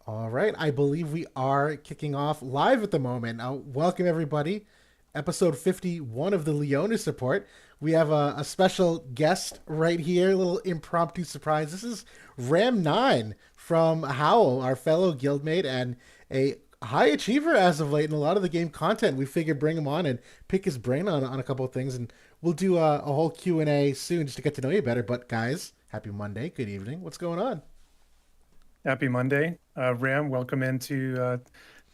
All right, I believe we are kicking off live at the moment. Welcome everybody. Episode 51 of the Leonis Report. We have a special guest right here, a little impromptu surprise. This is Ram 9 from Howl, our fellow guildmate and a high achiever as of late in a lot of the game content. We figured bring him on and pick his brain on a couple of things, and we'll do a whole Q&A soon just to get to know you better. But guys, happy Monday, good evening. What's going on? Happy Monday, Ram. Welcome into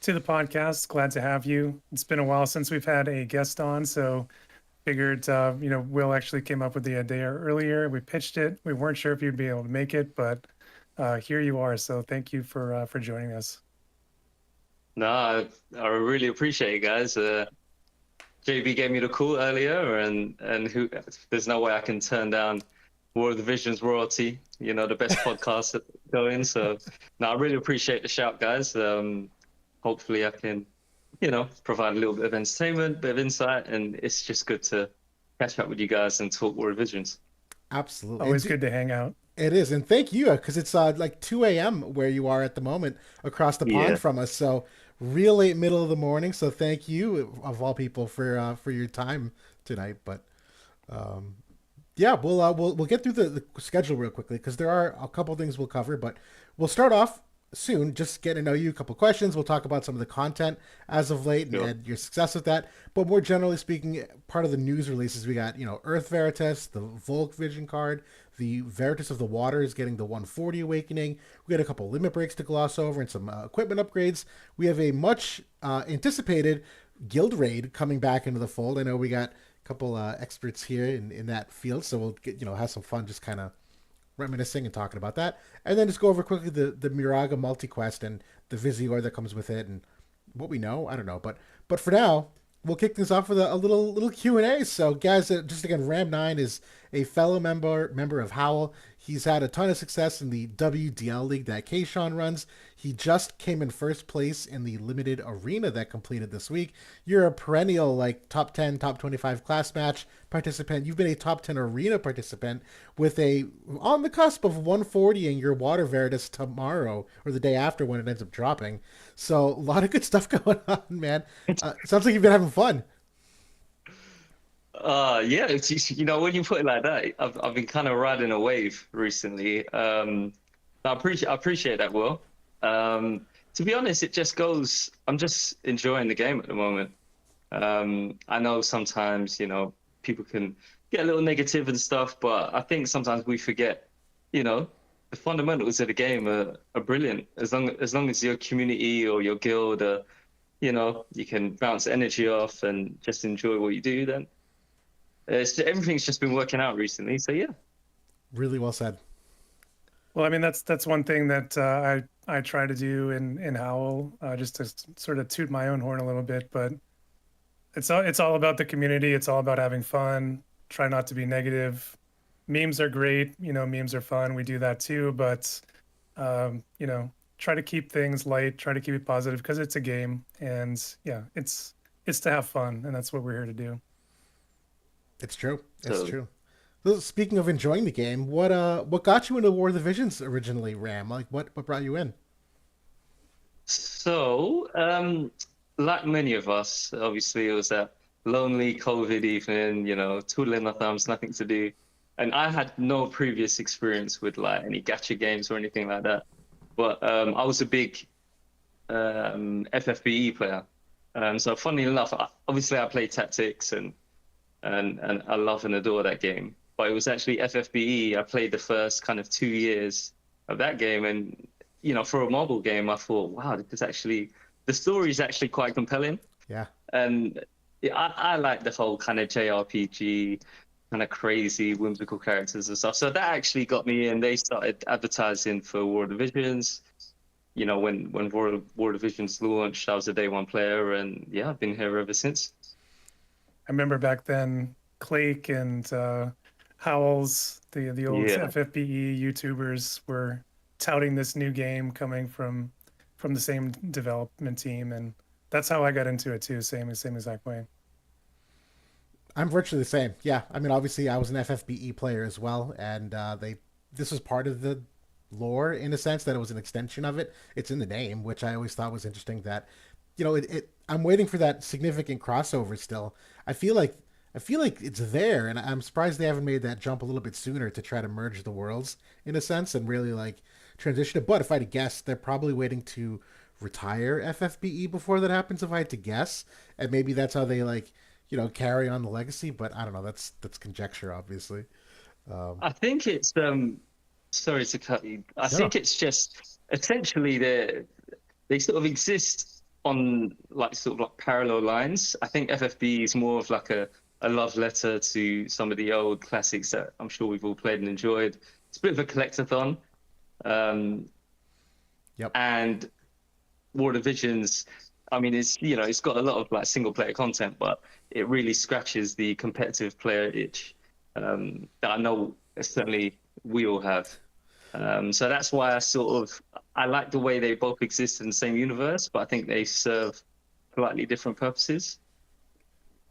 to the podcast. Glad to have you. It's been a while since we've had a guest on, so figured Will actually came up with the idea earlier. We pitched it. We weren't sure if you'd be able to make it, but here you are. So thank you for joining us. No, I really appreciate it, guys. JB gave me the call earlier, and there's no way I can turn down War of the Visions royalty. The best podcast going. So, no, I really appreciate the shout, guys. Hopefully, I can, provide a little bit of entertainment, bit of insight, and it's just good to catch up with you guys and talk War of Visions. Absolutely. Always good to hang out. It is, and thank you, because it's like 2 a.m. where you are at the moment across the pond Yeah. from us. So really middle of the morning. So thank you, of all people, for your time tonight. But um, yeah, we'll get through the schedule real quickly because there are a couple things we'll cover. But we'll start off soon, just getting to know you. A couple questions. We'll talk about some of the content as of late Sure. and your success with that. But more generally speaking, part of the news releases we got, Earth Veritas, the Volk Vision card, the Veritas of the Water is getting the 140 Awakening. We got a couple limit breaks to gloss over and some equipment upgrades. We have a much anticipated guild raid coming back into the fold. I know we got a couple experts here in that field, so we'll get have some fun just kind of reminiscing and talking about that, and then just go over quickly the Moraga multi quest and the Visior that comes with it and what we know. I don't know, but for now, we'll kick things off with a little Q&A. So guys, just again, Ram9 is a fellow member of Howl. He's had a ton of success in the WDL league that Kayshawn runs. He just came in first place in the limited arena that completed this week. You're a perennial like top 10, top 25 class match participant. You've been a top 10 arena participant with a on the cusp of 140 in your Water Veritas tomorrow or the day after when it ends up dropping. So a lot of good stuff going on, man. Sounds like you've been having fun. Yeah, when you put it like that, I've been kind of riding a wave recently. I appreciate that, Will. To be honest, it just goes. I'm just enjoying the game at the moment. I know sometimes, people can get a little negative and stuff, but I think sometimes we forget, you know, the fundamentals of the game are brilliant. As long as your community or your guild, you can bounce energy off and just enjoy what you do, then everything's just been working out recently. So yeah. Really well said. Well, I mean that's one thing that I try to do in Howl, just to sort of toot my own horn a little bit, but it's all about the community. It's all about having fun. Try not to be negative. Memes are great. Memes are fun. We do that too, but try to keep things light. Try to keep it positive because it's a game, and yeah, it's to have fun, and that's what we're here to do. It's true. It's So true. So speaking of enjoying the game, what got you into War of the Visions originally, Ram? Like what brought you in? so, like many of us, obviously it was that lonely COVID evening, twiddling my thumbs, nothing to do. And I had no previous experience with like any gacha games or anything like that. But I was a big FFBE player. So funnily enough, obviously I play tactics and I love and adore that game. But it was actually FFBE. I played the first kind of 2 years of that game, and for a mobile game, I thought, wow, the story is actually quite compelling, Yeah. and yeah, I like the whole kind of JRPG, kind of crazy, whimsical characters and stuff. So that actually got me in. They started advertising for War of the Visions. When War of the Visions launched, I was a day one player, and yeah, I've been here ever since. I remember back then, Clake and Howells, the old Yeah. FFBE YouTubers, were touting this new game coming from the same development team, and that's how I got into it too. Same exact way. I'm virtually the same. Yeah. I mean, obviously, I was an FFBE player as well, and they this was part of the lore in a sense that it was an extension of it. It's in the name, which I always thought was interesting. That I'm waiting for that significant crossover still. I feel like I feel like it's there, and I'm surprised they haven't made that jump a little bit sooner to try to merge the worlds in a sense and really like transition it. But if I had to guess, they're probably waiting to retire FFBE before that happens. If I had to guess, and maybe that's how they like carry on the legacy. But I don't know. That's conjecture, obviously. Um, I think it's sorry to cut you. I no, think it's just essentially they sort of exist on like sort of like parallel lines. I think FFB is more of like a love letter to some of the old classics that I'm sure we've all played and enjoyed. It's a bit of a collectathon. Um, yep. and War of Visions, I mean, it's got a lot of like single player content, but it really scratches the competitive player itch that I know certainly we all have. So that's why I like the way they both exist in the same universe, but I think they serve slightly different purposes.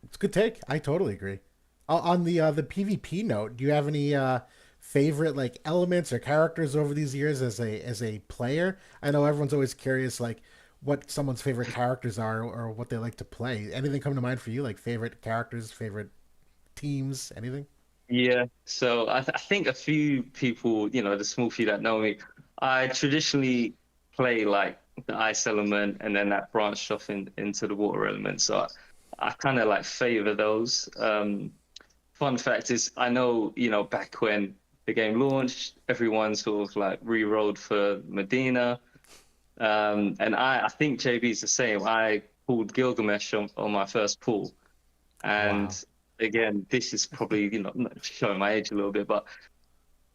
It's a good take. I totally agree. On the PvP note, do you have any favorite like elements or characters over these years as a player? I know everyone's always curious like what someone's favorite characters are or what they like to play. Anything come to mind for you? Like favorite characters, favorite teams, anything? Yeah. So I think a few people, the small few that know me, I traditionally play like the ice element and then that branched off into the water element. So I kind of like favor those. Fun fact is, I know, back when the game launched, everyone sort of like re-rolled for Medina. And I think JB's the same. I pulled Gilgamesh on my first pull. Wow. And again, this is probably, showing my age a little bit, but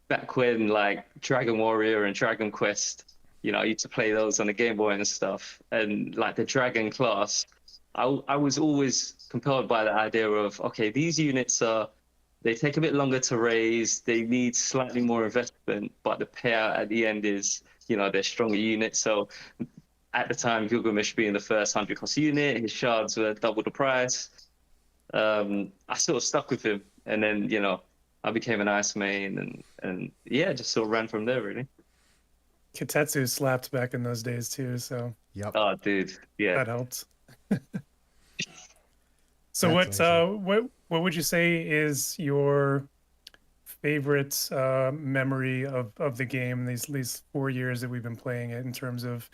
back when like Dragon Warrior and Dragon Quest, I used to play those on the Game Boy and stuff. And like the Dragon class, I was always compelled by the idea of, okay, these units they take a bit longer to raise, they need slightly more investment, but the payout at the end is, they're stronger units. So at the time, Gilgamesh being the first 100 cost unit, his shards were double the price. I sort of stuck with him, and then I became an ice main, and yeah, just sort of ran from there really. Kitetsu slapped back in those days too, so Yep. Oh, dude, yeah. that helped. So That's amazing. what would you say is your favorite memory of the game these 4 years that we've been playing it in terms of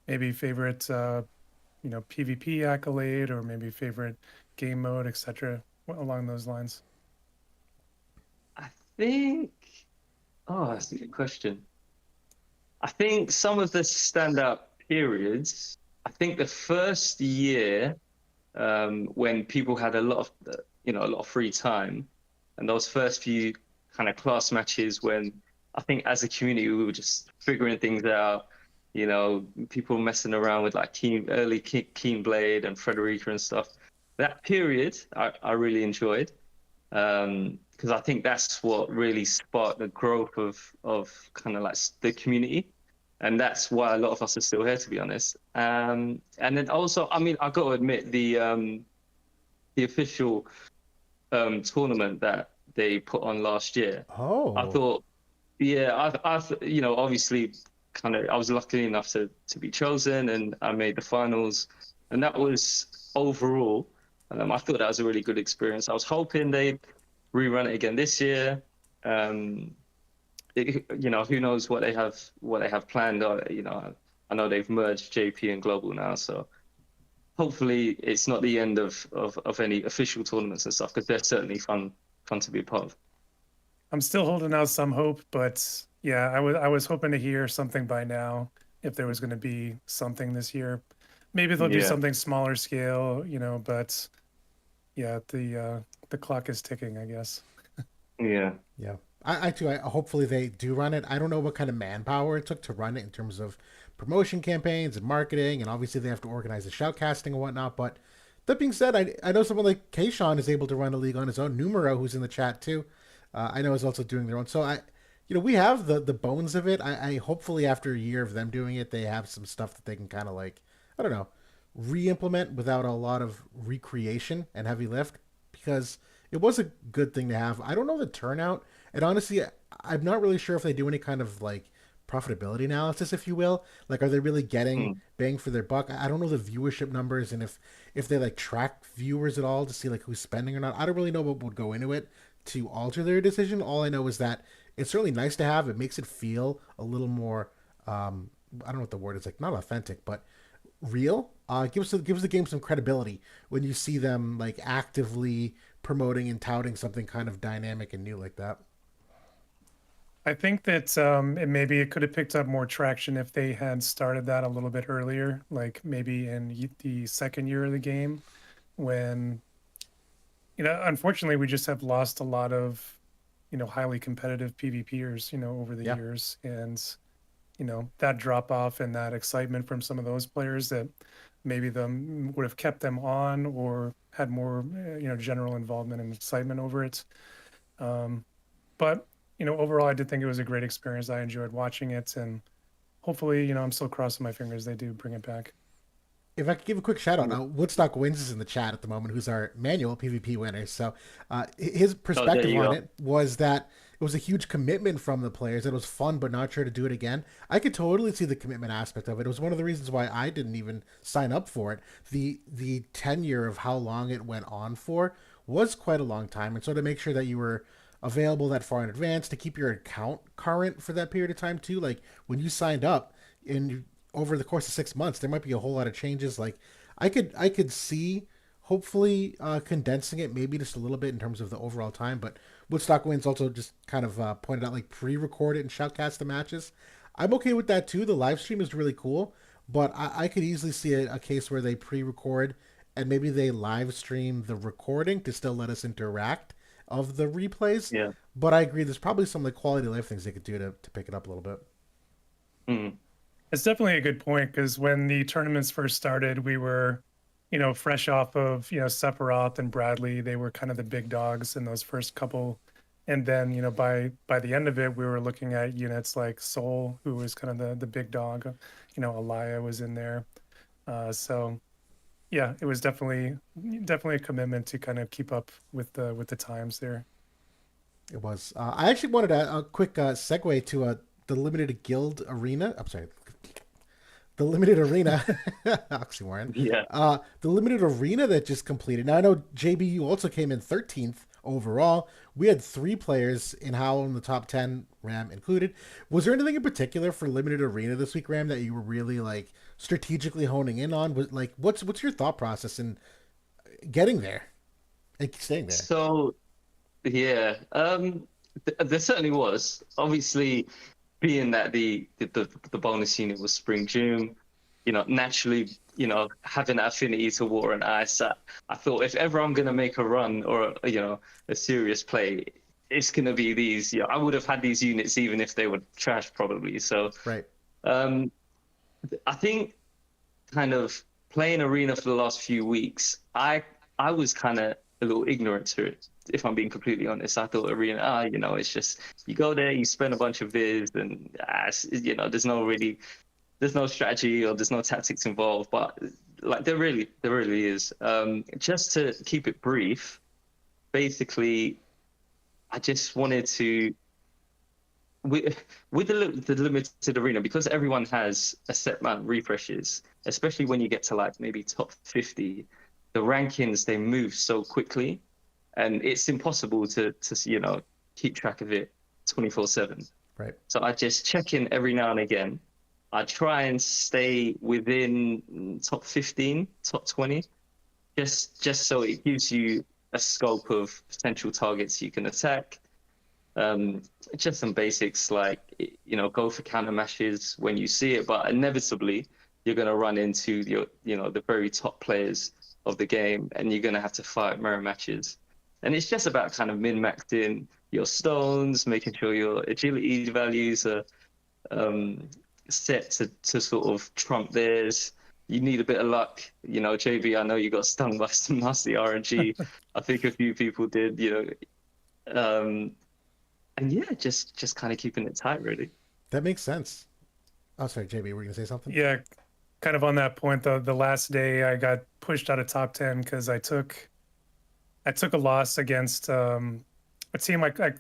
maybe favorite PvP accolade or maybe favorite game mode, etc. Along those lines. I think. Oh, that's a good question. I think some of the standout periods. I think the first year, when people had a lot of, a lot of free time, and those first few kind of class matches when I think as a community we were just figuring things out. People messing around with like Keen Blade and Frederica and stuff. That period I really enjoyed because I think that's what really sparked the growth of kind of like the community, and that's why a lot of us are still here, to be honest. And then also, I mean, I got to admit the official tournament that they put on last year. I Oh, thought, yeah, obviously, kind of, I was lucky enough to be chosen, and I made the finals, and that was overall. I thought that was a really good experience. I was hoping they'd rerun it again this year. Who knows what they have planned. I know they've merged JP and Global now, so hopefully it's not the end of any official tournaments and stuff because they're certainly fun to be a part of. I'm still holding out some hope, but yeah, I was hoping to hear something by now if there was going to be something this year. Maybe they'll do Yeah, something smaller scale, but yeah, the clock is ticking, I guess. yeah, yeah. I too. Hopefully they do run it. I don't know what kind of manpower it took to run it in terms of promotion campaigns and marketing, and obviously they have to organize the shoutcasting and whatnot. But that being said, I know someone like Kayshawn is able to run a league on his own. Numero, who's in the chat too, I know is also doing their own. So we have the bones of it. I hopefully after a year of them doing it, they have some stuff that they can kind of like I don't know re-implement without a lot of recreation and heavy lift because it was a good thing to have. I don't know the turnout, and honestly, I'm not really sure if they do any kind of like profitability analysis, if you will. Like, are they really getting Mm. bang for their buck? I don't know the viewership numbers, and if they like track viewers at all to see like who's spending or not. I don't really know what would go into it to alter their decision. All I know is that it's certainly nice to have. It makes it feel a little more. I don't know what the word is, like, not authentic, but real. Gives the game some credibility when you see them like actively promoting and touting something kind of dynamic and new like that. I think that it could have picked up more traction if they had started that a little bit earlier, like maybe in the second year of the game, when, unfortunately, we just have lost a lot of, highly competitive PvPers, over the Yeah, years, and that drop off and that excitement from some of those players that maybe them would have kept them on or had more, general involvement and excitement over it. Um, but overall, I did think it was a great experience. I enjoyed watching it, and hopefully, I'm still crossing my fingers they do bring it back. if I could give a quick shout out, Woodstock Wins is in the chat at the moment, who's our manual PvP winner. So his Oh, there perspective you on go. it was that it was a huge commitment from the players. It was fun, but not sure to do it again. I could totally see the commitment aspect of it. It was one of the reasons why I didn't even sign up for it. The tenure of how long it went on for was quite a long time, and so to make sure that you were available that far in advance to keep your account current for that period of time too. Like when you signed up and over the course of 6 months, there might be a whole lot of changes. Like I could see hopefully condensing it maybe just a little bit in terms of the overall time. But Woodstock Wins also just kind of pointed out like pre-record it and shoutcast the matches. I'm okay with that too. The live stream is really cool, but I could easily see a case where they pre-record and maybe they live stream the recording to still let us interact of the replays. Yeah. But I agree, there's probably some like quality of life things they could do to pick it up a little bit. Mm. It's definitely a good point because when the tournaments first started, we were, fresh off of, Sephiroth and Bradley. They were kind of the big dogs in those first couple. And then, by the end of it, we were looking at units like Soul, who was kind of the big dog. Alaya was in there. So yeah, it was definitely a commitment to kind of keep up with the times there. It was. I actually wanted a quick segue to the limited guild arena. I'm sorry, the limited arena. Oxymoron. Yeah. The limited arena that just completed. Now I know JBU also came in 13th overall. We had 3 players in Howl in the top 10, Ram included. Was there anything in particular for limited arena this week, Ram, that you were really like strategically honing in on? Was like what's your thought process in getting there and staying there? So yeah, there certainly was. Obviously, being that the bonus unit was Spring Doom, naturally, having that affinity to Water and Ice, I thought if ever I'm gonna make a run or a serious play, it's gonna be these. I would have had these units even if they were trash probably. So Right. um, I think kind of playing Arena for the last few weeks, I was kind of a little ignorant to it. If I'm being completely honest, I thought Arena, it's just you go there, you spend a bunch of viz, and there's no strategy or there's no tactics involved. But like there really is. Just to keep it brief, basically, I just wanted to with the limited arena, because everyone has a set amount of refreshes, especially when you get to like maybe top 50, the rankings they move so quickly, and it's impossible to keep track of it 24/7. Right. So I just check in every now and again. I try and stay within top 15, top 20, just so it gives you a scope of potential targets you can attack. Just some basics like go for counter mashes when you see it, but inevitably you're going to run into the very top players of the game, and you're going to have to fight mirror matches. And it's just about kind of min-maxing your stones, making sure your agility values are set to sort of trump theirs. You need a bit of luck, JB. I know you got stung by some nasty RNG. I think a few people did, and yeah, just kind of keeping it tight, really. That makes sense. Oh, sorry, JB, were you gonna say something? Yeah, kind of on that point, the last day I got pushed out of top 10 because I took a loss against a team I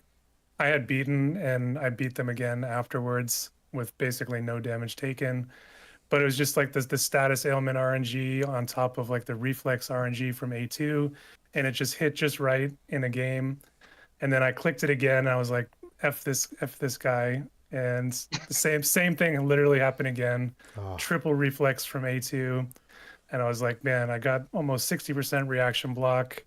had beaten, and I beat them again afterwards. with basically no damage taken. But it was just like the status ailment RNG on top of like the reflex RNG from A2, and it just hit just right in a game. And then I clicked it again, and I was like, F this guy. And the same thing literally happened again. Oh, Triple reflex from A2. And I was like, man, I got almost 60% reaction block.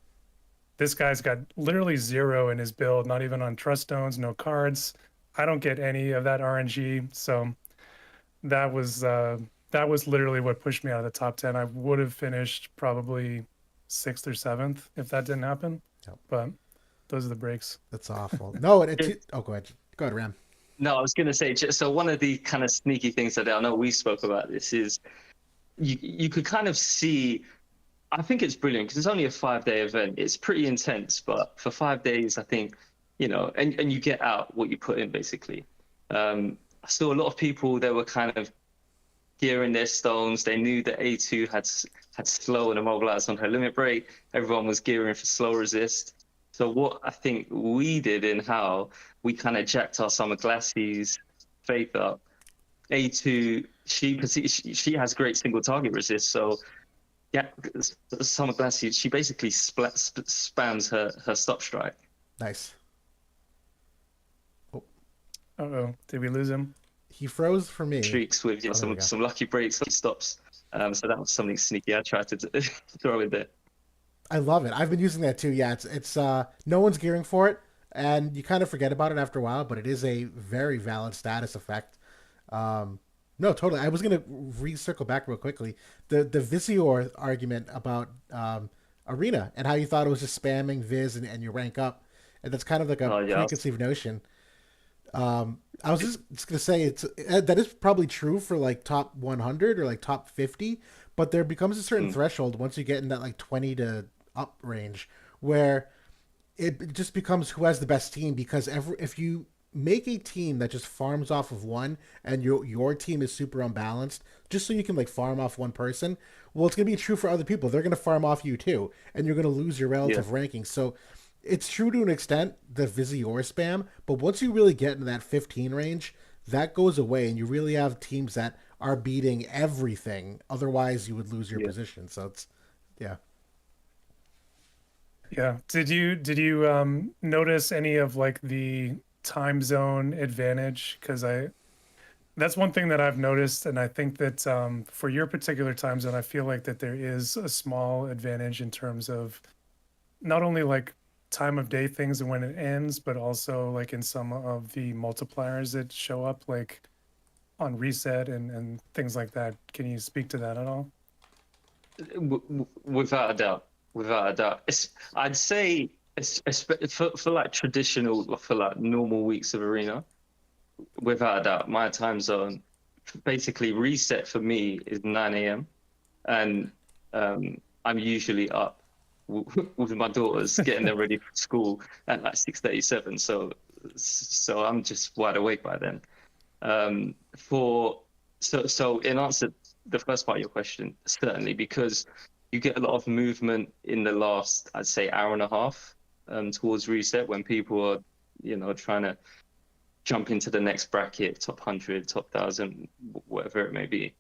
This guy's got literally 0 in his build, not even on trust stones, no cards. I don't get any of that RNG. So that was literally what pushed me out of the top 10. I would have finished probably 6th or 7th if that didn't happen. Yep. But those are the breaks. that's awful. No, oh, go ahead. Go ahead, Ram. No, I was going to say, so one of the kind of sneaky things that I know we spoke about this is you could kind of see, I think it's brilliant because it's only a 5-day event. It's pretty intense, but for 5 days, I think, and you get out what you put in basically. I saw a lot of people that were kind of gearing their stones. They knew that A2 had slow and immobilized on her limit break. Everyone was gearing for slow resist. So what I think we did in how we kind of jacked our Summer Glassie's faith up. A2, she has great single target resist. So yeah, Summer Glassie, she basically spams her stop strike. Nice. Uh-oh, did we lose him? He froze for me. Streaks with some lucky breaks, some stops. So that was something sneaky I tried to throw in there. I love it. I've been using that too. Yeah, it's no one's gearing for it, and you kind of forget about it after a while, but it is a very valid status effect. No, totally. I was gonna recircle back real quickly. The Visior argument about Arena and how you thought it was just spamming Viz and you rank up, and that's kind of like a preconceived notion. I was just gonna say that is probably true for like top 100 or like top 50, but there becomes a certain threshold once you get in that like 20 to up range where it just becomes who has the best team, because if you make a team that just farms off of one and your team is super unbalanced just so you can like farm off one person, well, it's gonna be true for other people. They're gonna farm off you too, and you're gonna lose your relative ranking. So it's true to an extent, the Visior spam, but once you really get into that 15 range, that goes away, and you really have teams that are beating everything. Otherwise, you would lose your position. So it's, yeah. Yeah. Did you notice any of like the time zone advantage? Because that's one thing that I've noticed, and I think that for your particular time zone, I feel like that there is a small advantage in terms of not only like time of day things and when it ends, but also like in some of the multipliers that show up like on reset and things like that. Can you speak to that at all? Without a doubt. I'd say for like traditional, for like normal weeks of Arena, without a doubt, my time zone, basically reset for me is 9 a.m. and I'm usually up with my daughters, getting them ready for school at like 6:37. So I'm just wide awake by then. So in answer to the first part of your question, certainly, because you get a lot of movement in the last, I'd say, hour and a half towards reset when people are, trying to jump into the next bracket, top 100, top 1,000, whatever it may be.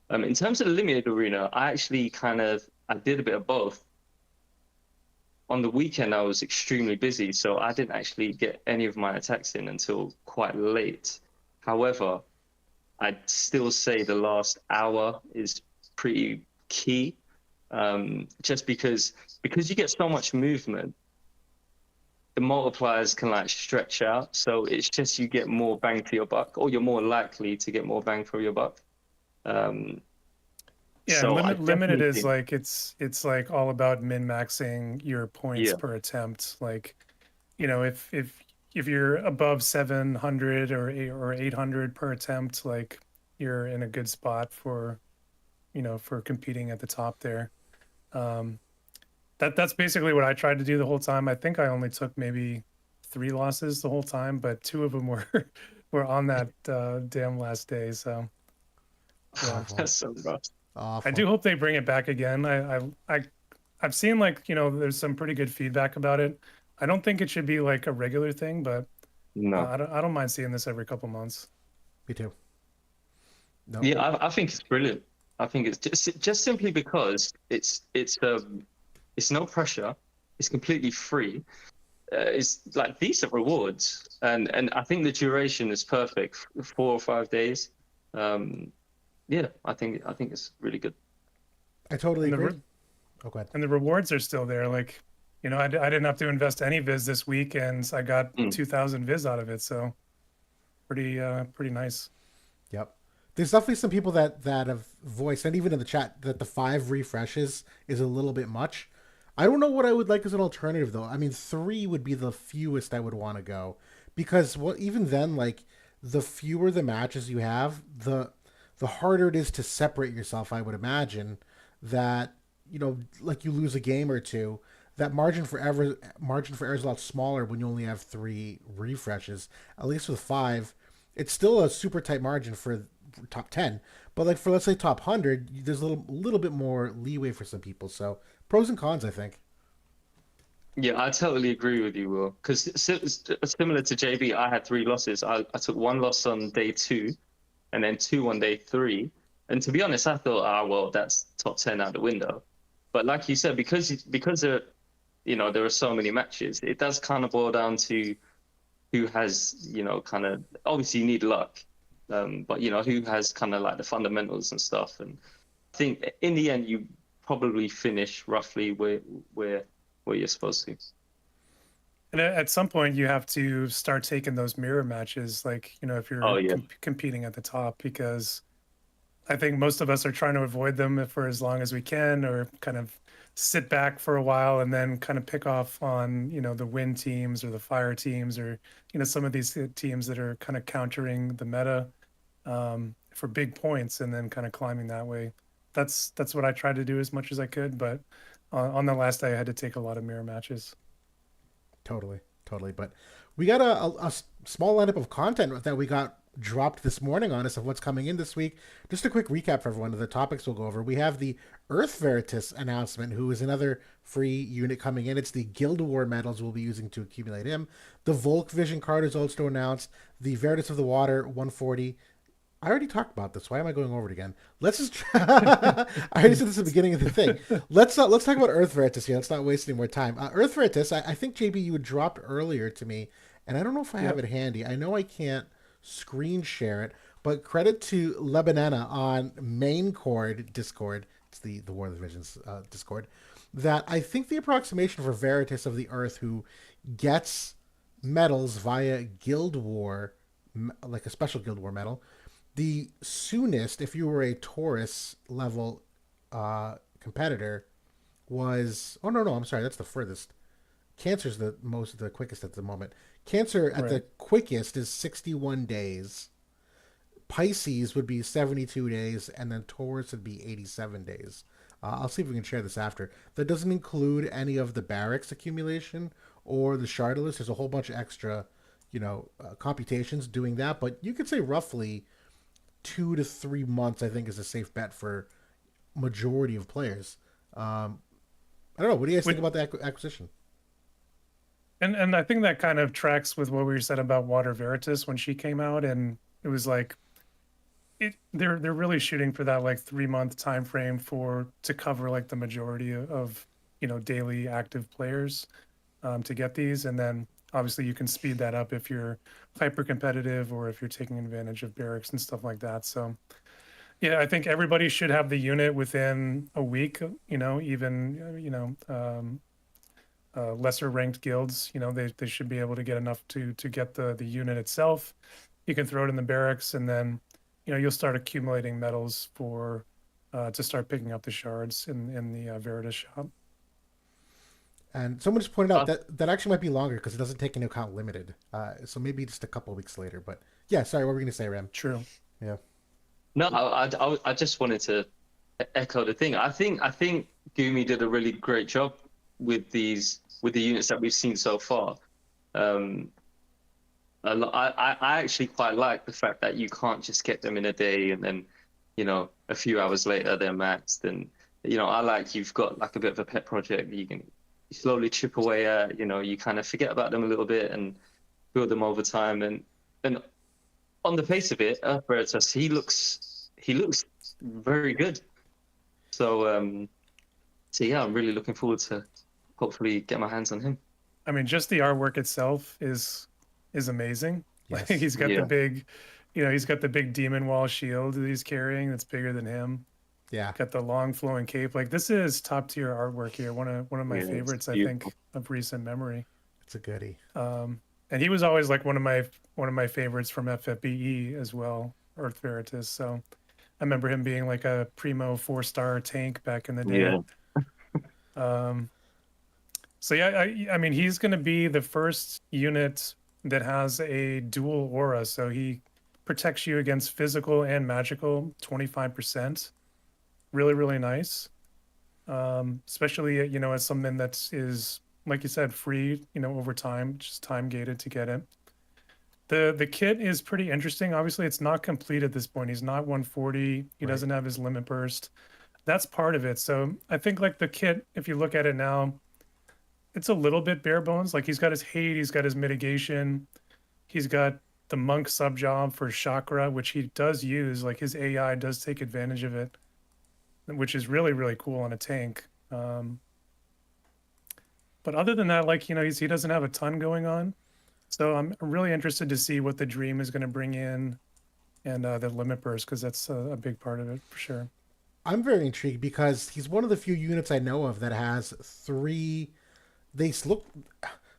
In terms of the limited arena, I did a bit of both. On the weekend, I was extremely busy, so I didn't actually get any of my attacks in until quite late. However, I'd still say the last hour is pretty key, just because you get so much movement, the multipliers can like stretch out. So it's just you get more bang for your buck, or you're more likely to get more bang for your buck. Yeah, so limited is like it's like all about min-maxing your points per attempt. Like, if you're above 700 or 800 per attempt, like you're in a good spot for for competing at the top there. That's basically what I tried to do the whole time. I think I only took maybe 3 losses the whole time, but 2 of them were on that damn last day. So yeah, that's so rough. Awful. I do hope they bring it back again. I've seen like there's some pretty good feedback about it. I don't think it should be like a regular thing, but no, I don't mind seeing this every couple months. Me too. No. Yeah, I think it's brilliant. I think it's just simply because it's no pressure. It's completely free. It's like decent rewards, and I think the duration is perfect, 4 or 5 days. Um, yeah, I think it's really good. I totally And agree. Oh, go ahead. the rewards are still there. Like, I didn't have to invest any viz this week, and I got 2,000 viz out of it. So pretty nice. Yep. There's definitely some people that have voiced, and even in the chat, that the 5 refreshes is a little bit much. I don't know what I would like as an alternative though. I mean, 3 would be the fewest I would want to go, because even then, like, the fewer the matches you have, the harder it is to separate yourself. I would imagine that, like, you lose a game or two. That margin for error is a lot smaller when you only have 3 refreshes. At least with 5, it's still a super tight margin for top 10, but like for, let's say, top 100, there's a little bit more leeway for some people. So pros and cons, I think. Yeah, I totally agree with you, Will. Because similar to JB, I had 3 losses. I took 1 loss on day 2, and then 2 on day 3. And to be honest, I thought, well, that's top 10 out the window. But like you said, because there are so many matches, it does kind of boil down to who has, kind of, obviously you need luck, but who has kind of like the fundamentals and stuff. And I think in the end, you probably finish roughly where you're supposed to. And at some point, you have to start taking those mirror matches, like, if you're Oh yeah. competing at the top, because I think most of us are trying to avoid them for as long as we can, or kind of sit back for a while and then kind of pick off on, the wind teams or the fire teams, or, some of these teams that are kind of countering the meta for big points, and then kind of climbing that way. That's what I tried to do as much as I could. But on the last day, I had to take a lot of mirror matches. Totally, totally. But we got a small lineup of content that we got dropped this morning on us of what's coming in this week. Just a quick recap for everyone of the topics we'll go over. We have the Earth Veritas announcement, who is another free unit coming in. It's the Guild War medals we'll be using to accumulate him. The Volk Vision card is also announced. The Veritas of the Water 140. I already talked about this. Why am I going over it again? Let's just. I already said this at the beginning of the thing. Let's talk about Earth Veritas here. Let's not waste any more time. Earth Veritas, I think, JB, you had dropped earlier to me, and I don't know if I have it handy. I know I can't screen share it, but credit to Lebanana on Main Chord Discord. It's the War of the Visions Discord. That I think the approximation for Veritas of the Earth, who gets medals via Guild War, like a special Guild War medal. The soonest, if you were a Taurus level competitor, was no, I'm sorry, that's the furthest. Cancer's the quickest at the moment. Cancer at the quickest is 61 days. Pisces would be 72 days, and then Taurus would be 87 days. I'll see if we can share this after. That doesn't include any of the barracks accumulation or the Shardless. There's a whole bunch of extra, computations doing that, but you could say roughly 2 to 3 months, I think, is a safe bet for majority of players. I don't know. What do you guys think about the acquisition? And I think that kind of tracks with what we said about Water Veritas when she came out, and it was like, they're really shooting for that like 3-month time frame to cover like the majority of daily active players to get these, and then obviously you can speed that up if you're hyper competitive or if you're taking advantage of barracks and stuff like that. So yeah, I think everybody should have the unit within a week. Even lesser ranked guilds, they should be able to get enough to get the unit itself. You can throw it in the barracks, and then you'll start accumulating medals for to start picking up the shards in the Veritas shop. And someone just pointed out that actually might be longer because it doesn't take into account limited. So maybe just a couple weeks later. But yeah, sorry, what were we going to say, Ram? True. Yeah. No, I just wanted to echo the thing. I think Gumi did a really great job with the units that we've seen so far. I actually quite like the fact that you can't just get them in a day and then, a few hours later they're maxed. And, I like you've got like a bit of a pet project that you can slowly chip away at. You kind of forget about them a little bit and build them over time. And on the face of it, Veritas, he looks he looks very good. So yeah, I'm really looking forward to hopefully get my hands on him. I mean, just the artwork itself is amazing. Like Yes. he's got the Yeah. big, he's got the big demon wall shield that he's carrying that's bigger than him. Yeah. Got the long flowing cape. Like this is top tier artwork here. One of my Yeah, it's favorites, I beautiful. think, of recent memory. It's a goodie. And he was always like one of my favorites from FFBE as well, Earth Veritas. So I remember him being like a primo 4-star tank back in the day. Yeah. So yeah, I mean he's going to be the first unit that has a dual aura. So he protects you against physical and magical 25%. Really, really nice. Especially as something that is, like you said, free, over time, just time gated to get it. The kit is pretty interesting. Obviously, it's not complete at this point. He's not 140. He Right. doesn't have his limit burst. That's part of it. So I think like the kit, if you look at it now, it's a little bit bare bones. Like he's got his hate, he's got his mitigation, he's got the monk sub job for chakra, which he does use. Like his AI does take advantage of it, which is really, really cool on a tank. But other than that, like, he doesn't have a ton going on. So I'm really interested to see what the dream is going to bring in and the limit burst, because that's a big part of it for sure. I'm very intrigued because he's one of the few units I know of that has three.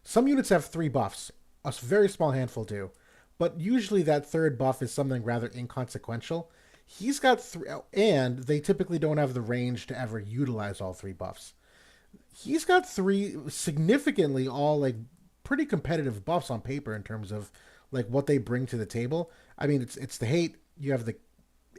Some units have 3 buffs. A very small handful do, but usually that third buff is something rather inconsequential. He's got 3, and they typically don't have the range to ever utilize all 3 buffs. He's got 3 significantly all like pretty competitive buffs on paper in terms of like what they bring to the table. I mean, it's the hate. You have the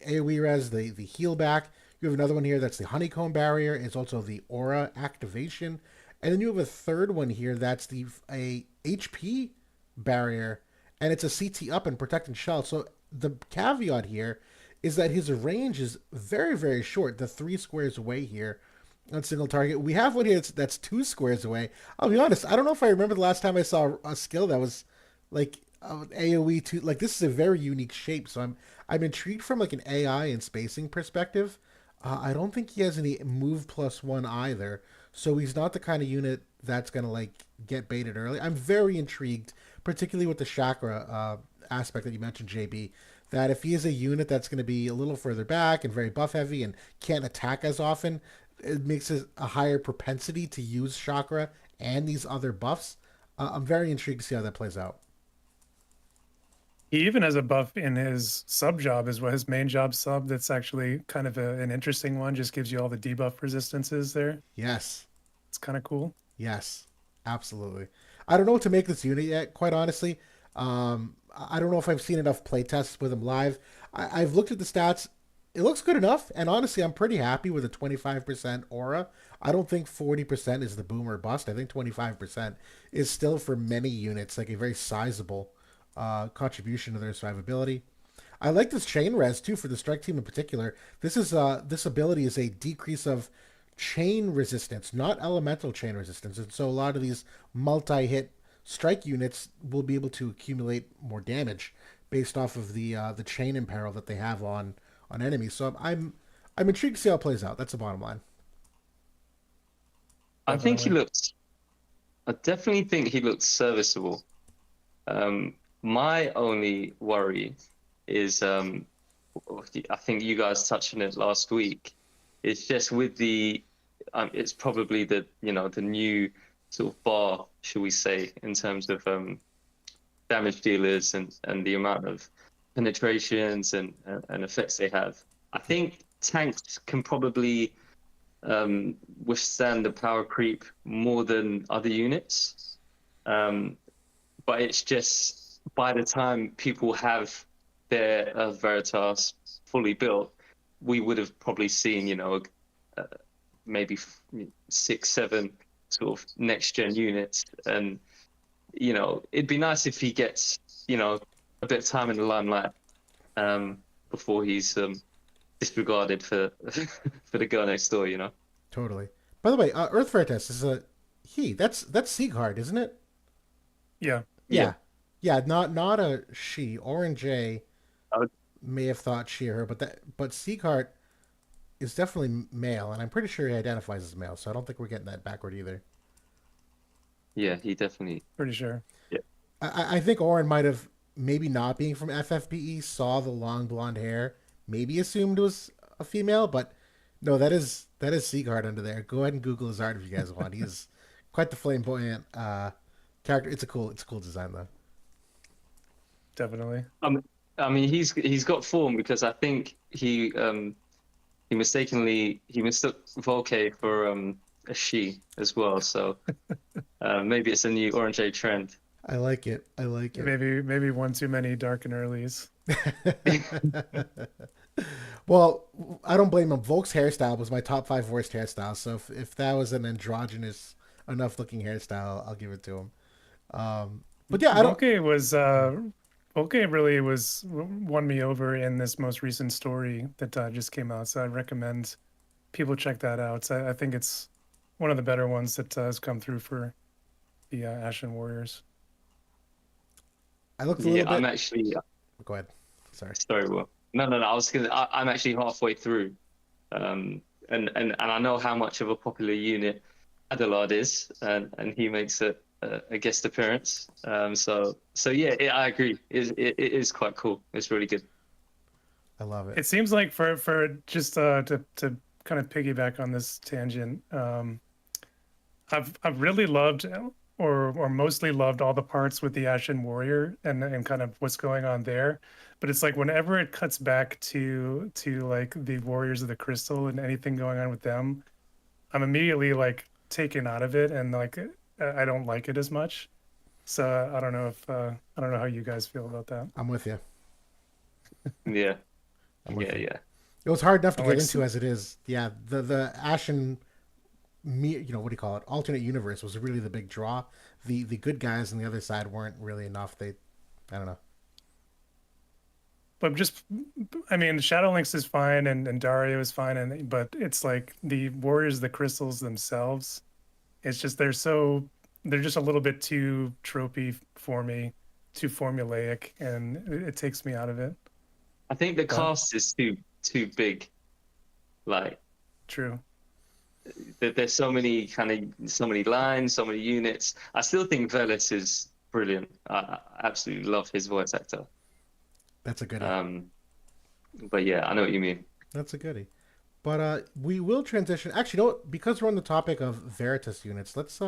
AoE res, the heal back. You have another one here that's the honeycomb barrier. It's also the aura activation, and then you have a third one here that's a HP barrier, and it's a CT up and protect and shell. So the caveat here is that his range is very, very short. The 3 squares away here on single target. We have one here that's 2 squares away. I'll be honest, I don't know if I remember the last time I saw a skill that was like AoE to like. This is a very unique shape, so I'm intrigued from like an AI and spacing perspective. I don't think he has any move +1 either, so he's not the kind of unit that's gonna like get baited early. I'm very intrigued, particularly with the chakra aspect that you mentioned, JB. That if he is a unit that's going to be a little further back and very buff heavy and can't attack as often, it makes it a higher propensity to use chakra and these other buffs. I'm very intrigued to see how that plays out. He even has a buff in his sub job as well, his main job sub. That's actually kind of an interesting one. Just gives you all the debuff resistances there. Yes. It's kind of cool. Yes. Absolutely. I don't know what to make this unit yet, quite honestly. I don't know if I've seen enough playtests with him live. I've looked at the stats. It looks good enough, and honestly, I'm pretty happy with a 25% aura. I don't think 40% is the boom or bust. I think 25% is still, for many units, like a very sizable contribution to their survivability. I like this chain res, too, for the strike team in particular. This ability is a decrease of chain resistance, not elemental chain resistance. And so a lot of these multi-hit strike units will be able to accumulate more damage based off of the chain imperil that they have on enemies. So I'm intrigued to see how it plays out. That's the bottom line. I definitely think he looks serviceable. My only worry is, I think you guys touched on it last week. It's just with it's probably the new sort of bar, should we say, in terms of damage dealers and the amount of penetrations and effects they have. I think tanks can probably withstand the power creep more than other units. But it's just by the time people have their Veritas fully built, we would have probably seen, maybe 6, 7 sort of next gen units, and it'd be nice if he gets a bit of time in the limelight before he's disregarded for for the girl next door. Totally. By the way, Earth Veritas is a he. That's Sieghard, isn't it? Yeah. Yeah. Not a she. Orange A. Oh. may have thought she or her, but Seacart is definitely male, and I'm pretty sure he identifies as male. So I don't think we're getting that backward either. Yeah, he definitely. Pretty sure. Yeah, I think Oren might have, maybe not being from FFBE, saw the long blonde hair, maybe assumed it was a female, but no, that is Seagard under there. Go ahead and Google his art if you guys want. He is quite the flamboyant character. It's a cool design though. Definitely. I mean, he's got form because I think he mistook Volke for a she as well. So maybe it's a new Orange A trend. I like it. I like it. Maybe one too many dark and earlies. Well, I don't blame him. Volk's hairstyle was my top 5 worst hairstyle. So if that was an androgynous enough looking hairstyle, I'll give it to him. But yeah, I don't. Volke really won me over in this most recent story that just came out. So I recommend people check that out. So I think it's one of the better ones that has come through for the Ashen Warriors. I looked a little bit. I'm actually. Go ahead. Sorry. Sorry, Will. No. I'm actually halfway through, and I know how much of a popular unit Adelard is, and he makes a guest appearance. So yeah, I agree. It is quite cool. It's really good. I love it. It seems like for just to kind of piggyback on this tangent, I've really loved or mostly loved all the parts with the Ashen Warrior and kind of what's going on there. But it's like whenever it cuts back to like the Warriors of the Crystal and anything going on with them, I'm immediately like taken out of it and like I don't like it as much. So I don't know how you guys feel about that. I'm with you. Yeah. with you. Yeah. It was hard enough to I get like into as it is. Yeah, the Ashen, what do you call it? Alternate universe was really the big draw. The good guys on the other side weren't really enough. I don't know. But I mean, Shadowlinks is fine and Dario is fine, but it's like the Warriors of the Crystals themselves. It's just they're just a little bit too tropey for me, too formulaic, and it takes me out of it. I think the cast is too big. Like, True. there's so many lines, so many units. I still think Velis is brilliant. I absolutely love his voice actor. That's a goodie. But yeah, I know what you mean. That's a goodie. But we will transition. Actually, you know what? Because we're on the topic of Veritas units, let's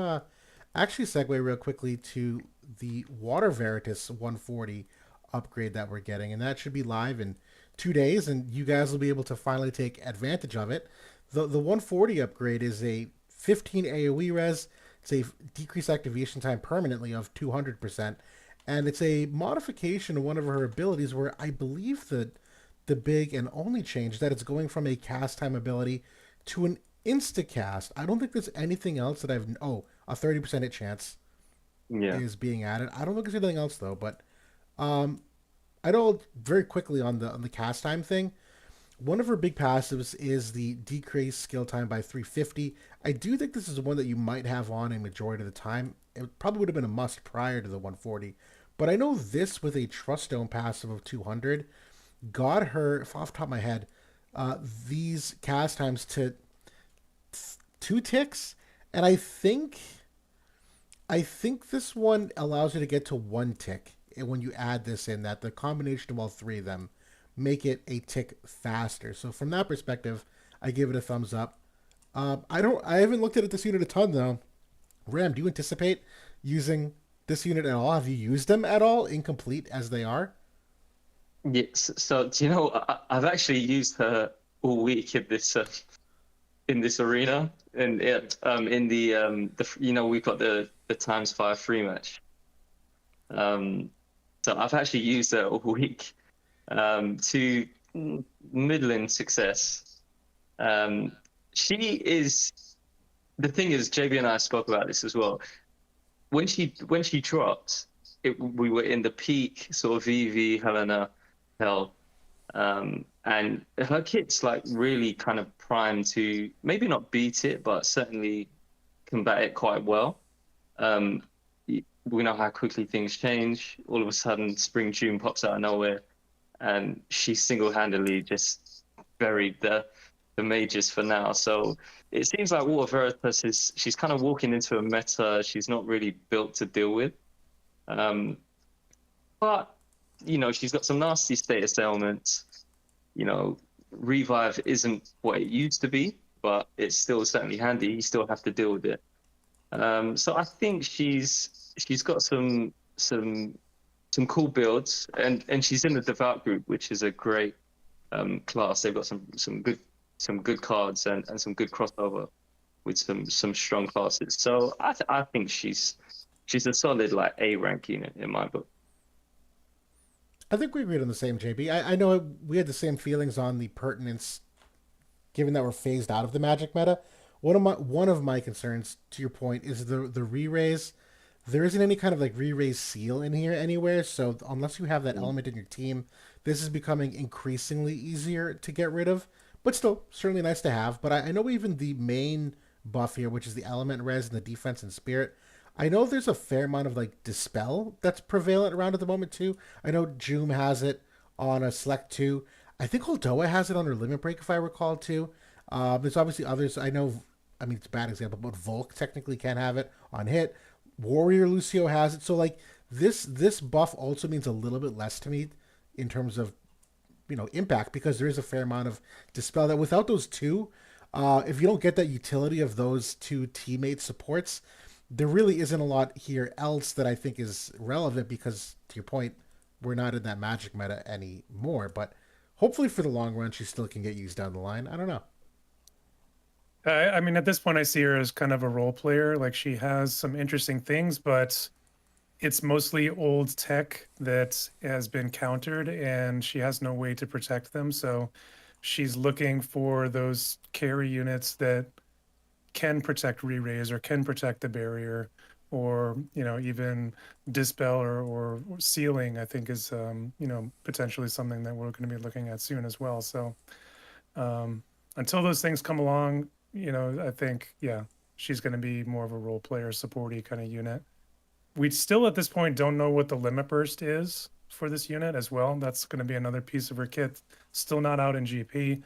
actually segue real quickly to the Water Veritas 140 upgrade that we're getting, and that should be live in 2 days, and you guys will be able to finally take advantage of it. The 140 upgrade is a 15 AoE res. It's a decreased activation time permanently of 200%, and it's a modification of one of her abilities where I believe that the big and only change is that it's going from a cast time ability to an insta-cast. I don't think there's anything else that a 30% hit chance is being added. I don't think there's anything else though, but I know very quickly on the cast time thing, one of her big passives is the decreased skill time by 350. I do think this is one that you might have on a majority of the time. It probably would have been a must prior to the 140, but I know this with a Trust Stone passive of 200 got her, off the top of my head, these cast times to 2 ticks, and I think this one allows you to get to 1 tick when you add this in. That the combination of all 3 of them make it a tick faster. So from that perspective, I give it a thumbs up. I haven't looked at this unit a ton though. Ram, do you anticipate using this unit at all? Have you used them at all, incomplete as they are? Yes. So do you know I've actually used her all week in this arena, and in the we've got the ×5 free match. So I've actually used her all week to middling success. She is, the thing is, JB and I spoke about this as well. When she dropped, we were in the peak sort of VV Helena hell, and her kit's like really kind of primed to maybe not beat it, but certainly combat it quite well. We know how quickly things change. All of a sudden, Spring June pops out of nowhere, and she single-handedly just buried the mages for now. So it seems like Water Veritas she's kind of walking into a meta she's not really built to deal with. But she's got some nasty status ailments. Revive isn't what it used to be, but it's still certainly handy. You still have to deal with it. So I think she's got some cool builds, and she's in the devout group, which is a great class. They've got some good cards and some good crossover with some strong classes. So I think she's a solid like A rank unit in my book. I think we agreed on the same, JB. I know we had the same feelings on the pertinence, given that we're phased out of the Magic meta. One of my concerns, to your point, is the re-raise. There isn't any kind of like re-raise seal in here anywhere, so unless you have that element in your team, this is becoming increasingly easier to get rid of. But still, certainly nice to have. But I know even the main buff here, which is the element res and the defense and spirit, I know there's a fair amount of like dispel that's prevalent around at the moment too. I know Joom has it on a select two. I think Holdoa has it on her limit break if I recall too. There's obviously others. I know. I mean, it's a bad example, but Volk technically can have it on hit. Warrior Lucio has it. So like this buff also means a little bit less to me in terms of impact, because there is a fair amount of dispel that without those two, if you don't get that utility of those two teammate supports, there really isn't a lot here else that I think is relevant, because to your point, we're not in that Magic meta anymore. But hopefully for the long run, she still can get used down the line. I don't know. I mean, at this point, I see her as kind of a role player. Like, she has some interesting things, but it's mostly old tech that has been countered, and she has no way to protect them. So she's looking for those carry units that can protect re-raise or can protect the barrier, or even dispel or sealing. I think is potentially something that we're going to be looking at soon as well. So until those things come along, I think she's going to be more of a role player supporty kind of unit. We still at this point don't know what the limit burst is for this unit as well. That's going to be another piece of her kit, still not out in GP.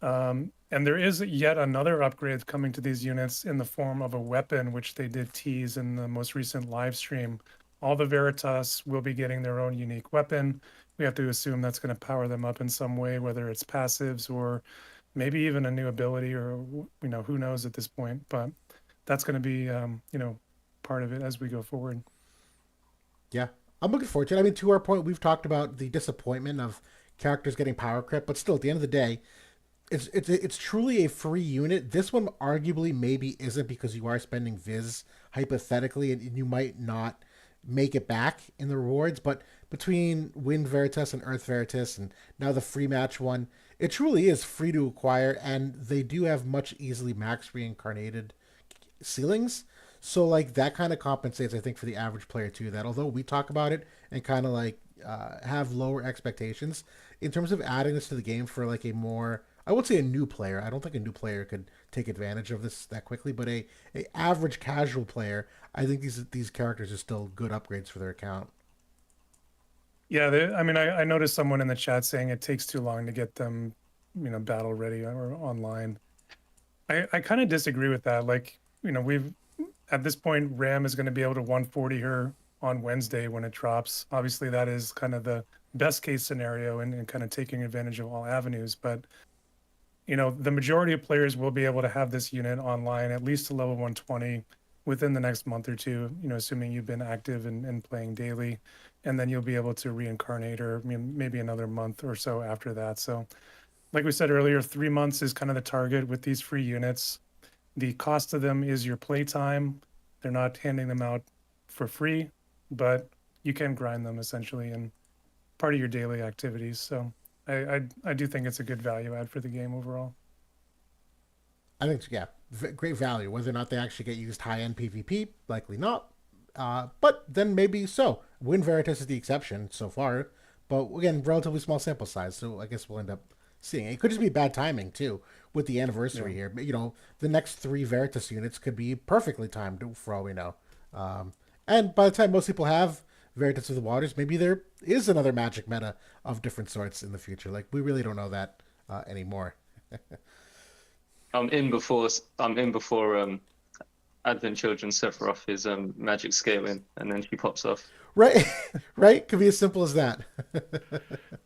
And there is yet another upgrade coming to these units in the form of a weapon, which they did tease in the most recent live stream. All the Veritas will be getting their own unique weapon. We have to assume that's going to power them up in some way, whether it's passives or maybe even a new ability, or who knows at this point. But that's going to be part of it as we go forward. Yeah, I'm looking forward to it. I mean, to our point, we've talked about the disappointment of characters getting power creep, but still, at the end of the day, it's truly a free unit. This one arguably maybe isn't, because you are spending Viz hypothetically, and you might not make it back in the rewards. But between Wind Veritas and Earth Veritas, and now the free match one, it truly is free to acquire, and they do have much easily max reincarnated ceilings. So like that kind of compensates, I think, for the average player too. That although we talk about it and kind of like have lower expectations in terms of adding this to the game for like a more, I would say, a new player. I don't think a new player could take advantage of this that quickly, but a average casual player, I think these characters are still good upgrades for their account. Yeah, I noticed someone in the chat saying it takes too long to get them, battle ready or online. I kind of disagree with that. Like, we've at this point, Ram is going to be able to 140 her on Wednesday when it drops. Obviously, that is kind of the best case scenario, and kind of taking advantage of all avenues. But the majority of players will be able to have this unit online at least to level 120 within the next month or two, assuming you've been active and playing daily. And then you'll be able to reincarnate her maybe another month or so after that. So like we said earlier, 3 months is kind of the target with these free units. The cost of them is your playtime. They're not handing them out for free, but you can grind them essentially in part of your daily activities. So I do think it's a good value add for the game overall. I think, yeah, great value. Whether or not they actually get used high end PvP, likely not. But then maybe so. Wind Veritas is the exception so far. But again, relatively small sample size, so I guess we'll end up seeing it. It could just be bad timing too with the anniversary here. But the next 3 Veritas units could be perfectly timed for all we know. And by the time most people have Veritas of the Waters, maybe there is another Magic meta of different sorts in the future. Like, we really don't know that anymore. I'm in before Advent Children Sephiroth is magic scaling, and then she pops off. Right, right. Could be as simple as that.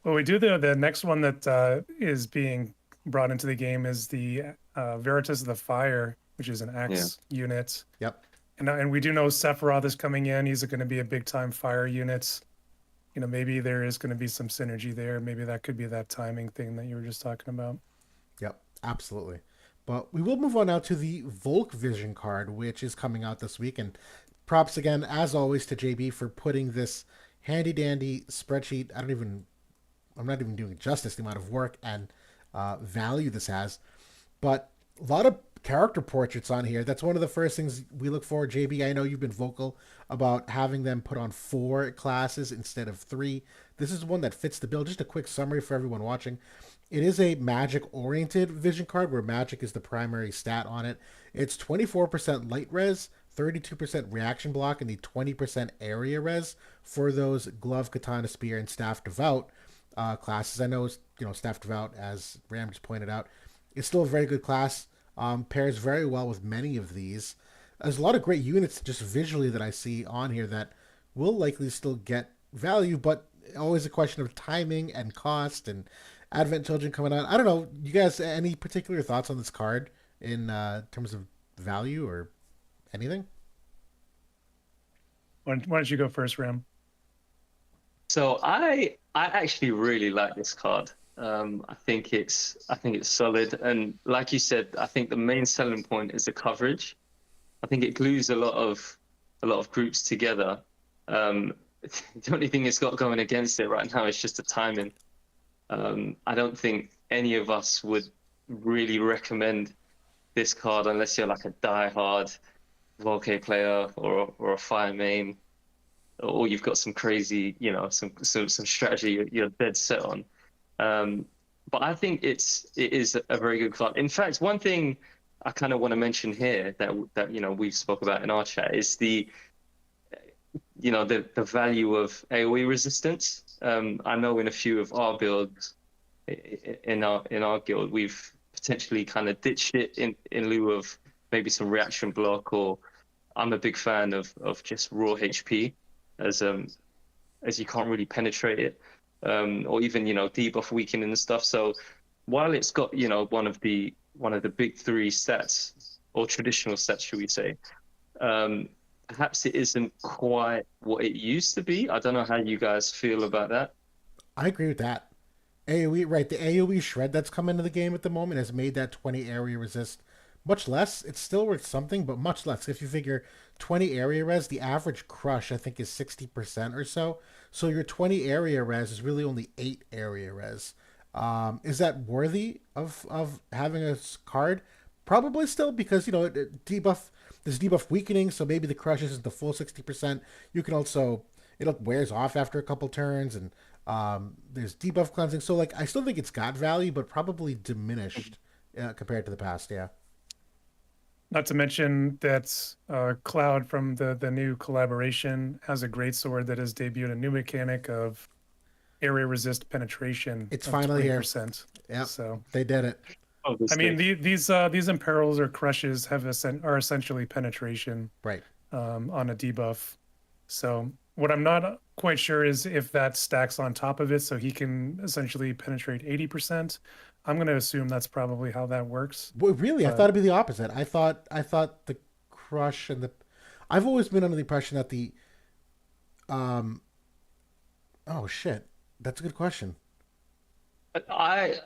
Well, we do the next one that is being brought into the game is the Veritas of the Fire, which is an X unit. Yep. And we do know Sephiroth is coming in. He's going to be a big time fire unit. You know, maybe there is going to be some synergy there. Maybe that could be that timing thing that you were just talking about. Yep, absolutely. But we will move on now to the Volk Vision card, which is coming out this week. And props again, as always, to JB for putting this handy dandy spreadsheet. I'm not even doing justice the amount of work and value this has. But a lot of character portraits on here. That's one of the first things we look for. JB, I know you've been vocal about having them put on 4 classes instead of 3. This is one that fits the bill. Just a quick summary for everyone watching. It is a magic-oriented vision card where magic is the primary stat on it. It's 24% light res, 32% reaction block, and the 20% area res for those glove, katana, spear, and staff devout classes. I know, staff devout, as Ram just pointed out, is still a very good class. Pairs very well with many of these. There's a lot of great units just visually that I see on here that will likely still get value, but always a question of timing and cost and Advent Children coming out. I don't know. You guys, any particular thoughts on this card in terms of value or anything? Why don't you go first, Ram? So I actually really like this card. I think it's solid, and like you said, I think the main selling point is the coverage. I think it glues a lot of groups together. The only thing it's got going against it right now is just the timing. I don't think any of us would really recommend this card unless you're like a die-hard Volcade player or a fire main, or you've got some crazy, some strategy you're dead set on. But I think it is a very good card. In fact, one thing I kind of want to mention here that we've spoke about in our chat is the value of AoE resistance. I know in a few of our builds in our guild we've potentially kind of ditched it in lieu of maybe some reaction block, or I'm a big fan of just raw HP as you can't really penetrate it. Or even debuff weakening and stuff. So while it's got one of the big 3 stats, or traditional stats, should we say, perhaps it isn't quite what it used to be. I don't know how you guys feel about that. I agree with that. AoE, right? The AoE shred that's come into the game at the moment has made that 20 area resist much less. It's still worth something, but much less. If you figure 20 area res, the average crush I think is 60% or so. So your 20 area res is really only 8 area res. Is that worthy of having a card? Probably still, because there's debuff weakening, so maybe the crush isn't the full 60%. You can also, it wears off after a couple turns, and there's debuff cleansing. So I still think it's got value, but probably diminished compared to the past. Yeah. Not to mention that Cloud from the new collaboration has a great sword that has debuted a new mechanic of area resist penetration. It's finally 20%. Here. Yeah, so they did it. I mean, these imperils or crushes are essentially penetration, right, on a debuff. So what I'm not quite sure is if that stacks on top of it, so he can essentially penetrate 80%. I'm going to assume that's probably how that works. Well, really, I thought it'd be the opposite. I thought the crush and the. I've always been under the impression that the. Oh shit, that's a good question. I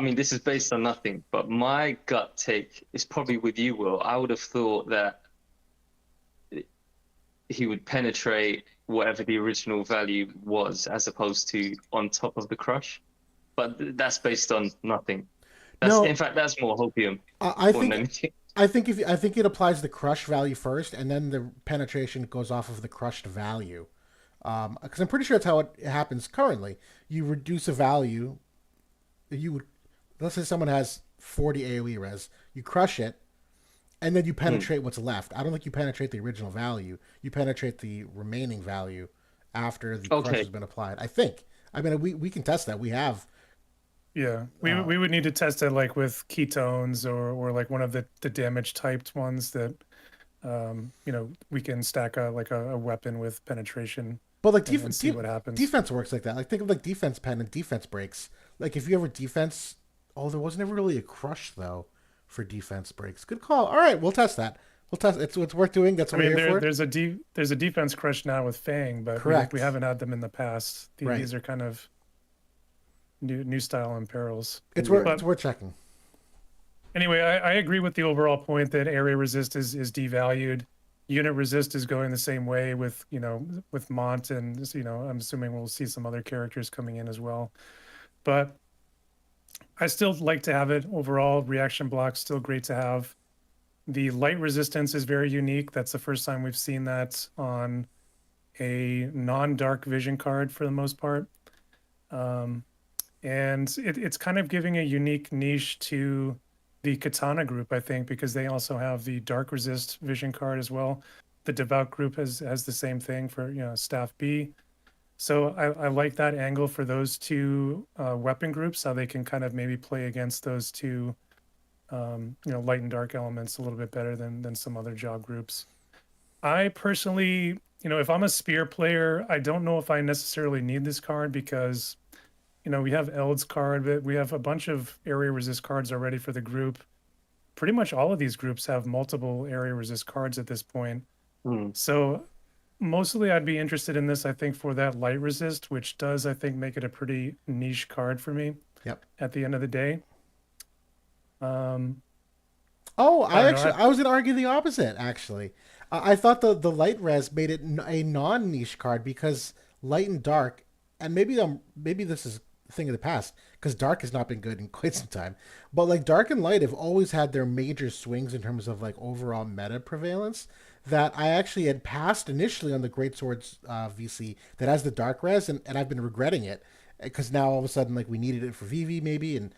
mean, this is based on nothing, but my gut take is probably with you, Will. I would have thought that he would penetrate whatever the original value was, as opposed to on top of the crush. But that's based on nothing. In fact, that's more hopium. I think it applies the crush value first, and then the penetration goes off of the crushed value. Because I'm pretty sure that's how it happens currently. You reduce a value. Let's say someone has 40 AoE res. You crush it, and then you penetrate what's left. I don't think you penetrate the original value. You penetrate the remaining value, after the crush has Okay. been applied. I think. I mean, we can test that. We have. Yeah, we would need to test it like with ketones or like one of the damage typed ones that we can stack a weapon with penetration But like and see what happens. defense works like that. Like think of like defense pen and defense breaks. Like if you ever defense, oh, there wasn't ever really a crush though for defense breaks. Good call. All right, we'll test that. We'll test. It's worth doing. That's I what we're mean, here for. there's a defense crush now with Fang, but we Correct. haven't had them in the past. Right. These are kind of new style imperils. Yeah. It's But worth checking. anyway, I agree with the overall point that area resist is devalued. Unit resist is going the same way with with Mont, and I'm assuming we'll see some other characters coming in as well. But I still like to have it overall. Reaction block's still great to have. The light resistance is very unique. That's the first time we've seen that on a non-dark vision card for the most part. And it's kind of giving a unique niche to the Katana group, I think, because they also have the dark resist vision card as well. The Devout group has the same thing for Staff B. So I like that angle for those two weapon groups, how they can kind of maybe play against those two light and dark elements a little bit better than some other job groups. I personally, if I'm a spear player, I don't know if I necessarily need this card because we have Eld's card, but we have a bunch of area resist cards already for the group. Pretty much all of these groups have multiple area resist cards at this point. Mm. So mostly I'd be interested in this, I think, for that light resist, which does, I think, make it a pretty niche card for me Yep. at the end of the day. Oh, I don't know. I was gonna argue the opposite. Actually, I thought the light res made it a non niche card because light and dark, and maybe this is a thing of the past because dark has not been good in quite some time. But like dark and light have always had their major swings in terms of like overall meta prevalence. That I actually had passed initially on the Great Swords VC that has the dark res, and I've been regretting it because now all of a sudden like we needed it for VV maybe and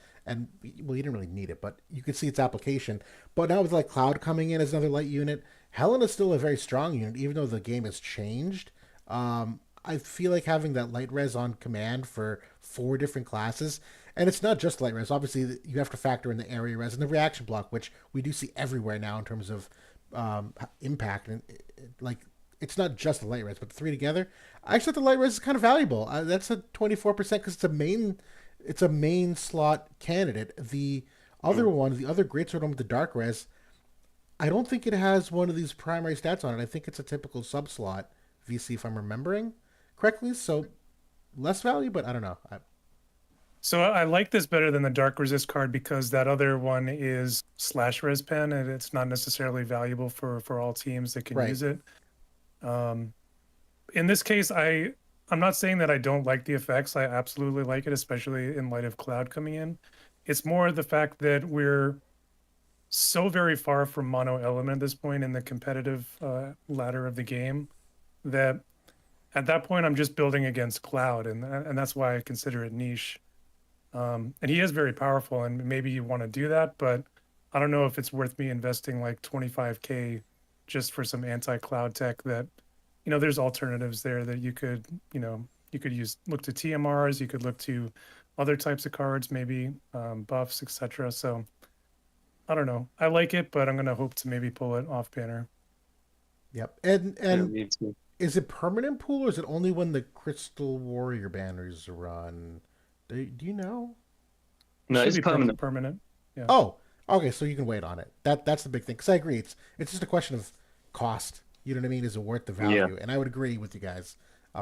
well, you didn't really need it, but you could see its application. But now with like Cloud coming in as another light unit, Helen is still a very strong unit, even though the game has changed. I feel like having that light res on command for 4 different classes, and it's not just light res. Obviously, you have to factor in the area res and the reaction block, which we do see everywhere now in terms of impact. And like, it's not just the light res, but the three together. I actually thought the light res is kind of valuable. That's a 24% because it's a main slot candidate. The other one, the other greatsword one with the dark res, I don't think it has one of these primary stats on it. I think it's a typical sub slot VC if I'm remembering correctly. So less value, but I don't know. So I like this better than the dark resist card because that other one is slash res pen and it's not necessarily valuable for all teams that can Right. use it. In this case, I'm not saying that I don't like the effects. I absolutely like it, especially in light of Cloud coming in. It's more the fact that we're so very far from mono element at this point in the competitive ladder of the game that at that point I'm just building against Cloud, and that's why I consider it niche. And he is very powerful, and maybe you want to do that, but I don't know if it's worth me investing like 25K just for some anti-cloud tech that, there's alternatives there that you could use, look to TMRs, you could look to other types of cards, maybe buffs, etc. So I don't know. I like it, but I'm going to hope to maybe pull it off banner. Yep. Yeah, And me too. is it permanent pool or is it only when the Crystal Warrior banners run? Do you know? No, Should it's be permanent. permanent. Yeah. Oh, okay. So you can wait on it. That's the big thing. Because I agree, it's just a question of cost. You know what I mean? Is it worth the Yeah. value? And I would agree with you guys.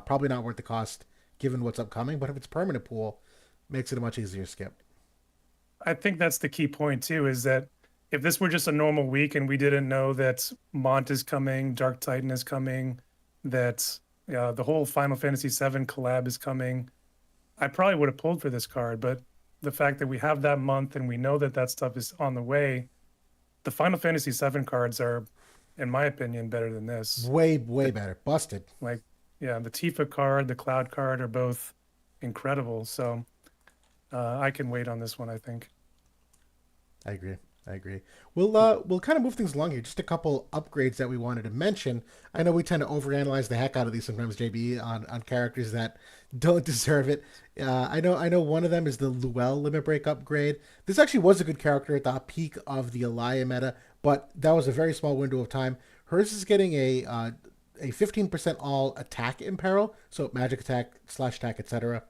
Probably not worth the cost given what's upcoming. But if it's permanent pool, makes it a much easier skip. I think that's the key point too, is that if this were just a normal week and we didn't know that Mont is coming, Dark Titan is coming, that the whole Final Fantasy VII collab is coming, I probably would have pulled for this card. But the fact that we have that month and we know that that stuff is on the way, the Final Fantasy VII cards are, in my opinion, better than this. Way better. Busted. Like, yeah, the Tifa card, the Cloud card are both incredible. So I can wait on this one, I think. I agree. I agree. We'll kind of move things along here. Just a couple upgrades that we wanted to mention. I know we tend to overanalyze the heck out of these sometimes, JB, on characters that don't deserve it. I know one of them is the Luel limit break upgrade. This actually was a good character at the peak of the Elia meta, but that was a very small window of time. Hers is getting a 15% all attack imperil, so magic attack, slash attack, etc.